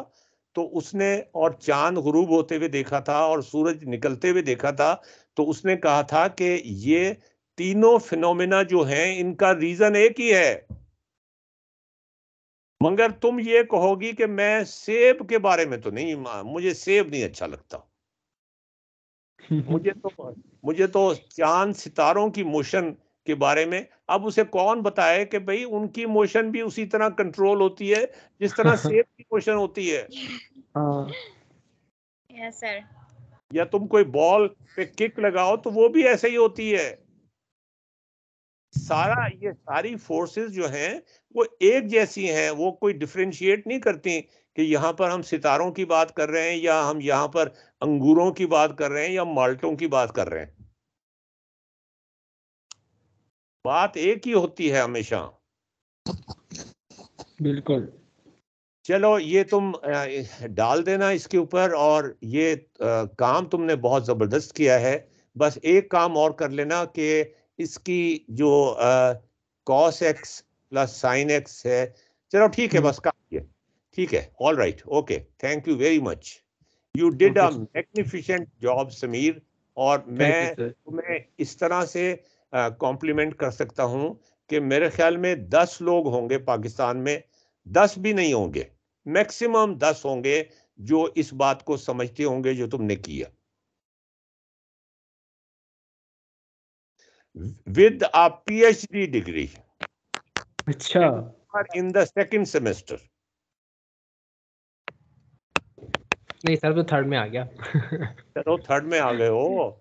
तो उसने, और चांद गुरूब होते हुए देखा था और सूरज निकलते हुए देखा था, तो उसने कहा था कि ये तीनों फिनोमेना जो हैं इनका रीजन एक ही है। मगर तुम ये कहोगी कि मैं सेब के बारे में तो नहीं, मुझे सेब नहीं अच्छा लगता, मुझे तो चांद सितारों की मोशन के बारे में। अब उसे कौन बताए कि भाई उनकी मोशन भी उसी तरह कंट्रोल होती है जिस तरह सेब की मोशन होती है। Yes sir. या तुम कोई बॉल पे किक लगाओ तो वो भी ऐसे ही होती है। ये सारी फोर्सेस जो हैं वो एक जैसी हैं, वो कोई डिफरेंशिएट नहीं करती कि यहाँ पर हम सितारों की बात कर रहे हैं या हम यहाँ पर अंगूरों की बात कर रहे हैं या माल्टों की बात कर रहे हैं। बात एक ही होती है हमेशा। बिल्कुल। चलो ये तुम डाल देना इसके ऊपर, और ये काम तुमने बहुत जबरदस्त किया है। बस एक काम और कर लेना कि इसकी जो cos x plus sin x है, चलो ठीक है, बस काम ये ठीक है। All right, okay, thank you very much, you did a magnificent job Sameer. और मैं तुम्हें इस तरह से कॉम्प्लीमेंट कर सकता हूं कि मेरे ख्याल में 10 लोग होंगे पाकिस्तान में, 10 भी नहीं होंगे, मैक्सिमम 10 होंगे जो इस बात को समझते होंगे जो तुमने किया, with a PhD degree. अच्छा, in the second semester. नहीं सर, तो थर्ड में आ गया। चलो थर्ड में आ गए हो,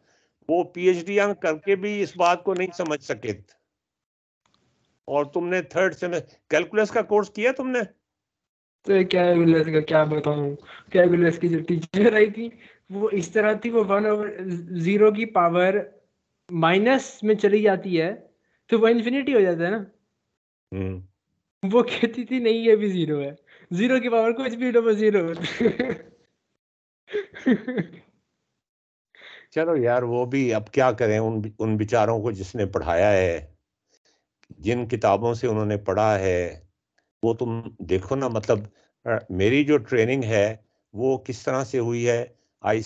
वो PhD करके भी इस बात को नहीं समझ सके, और तुमने थर्ड सेमेस्टर कैलकुलस का कोर्स किया तुमने? तो कैलकुलस का क्या बताऊं, कैलकुलस की जो टीचर आई थी वो इस तरह थी, वो 1/0 की पावर माइनस में चली जाती है तो वो इन्फिनिटी हो जाता है ना। वो कहती थी नहीं ये भी 0 है, 0 की पावर कुछ भी 0 चलो यार, वो भी अब क्या करें, उन बेचारों को जिसने पढ़ाया है, जिन किताबों से उन्होंने पढ़ा है, वो तुम देखो ना। मतलब मेरी जो ट्रेनिंग है वो किस तरह से हुई है। आई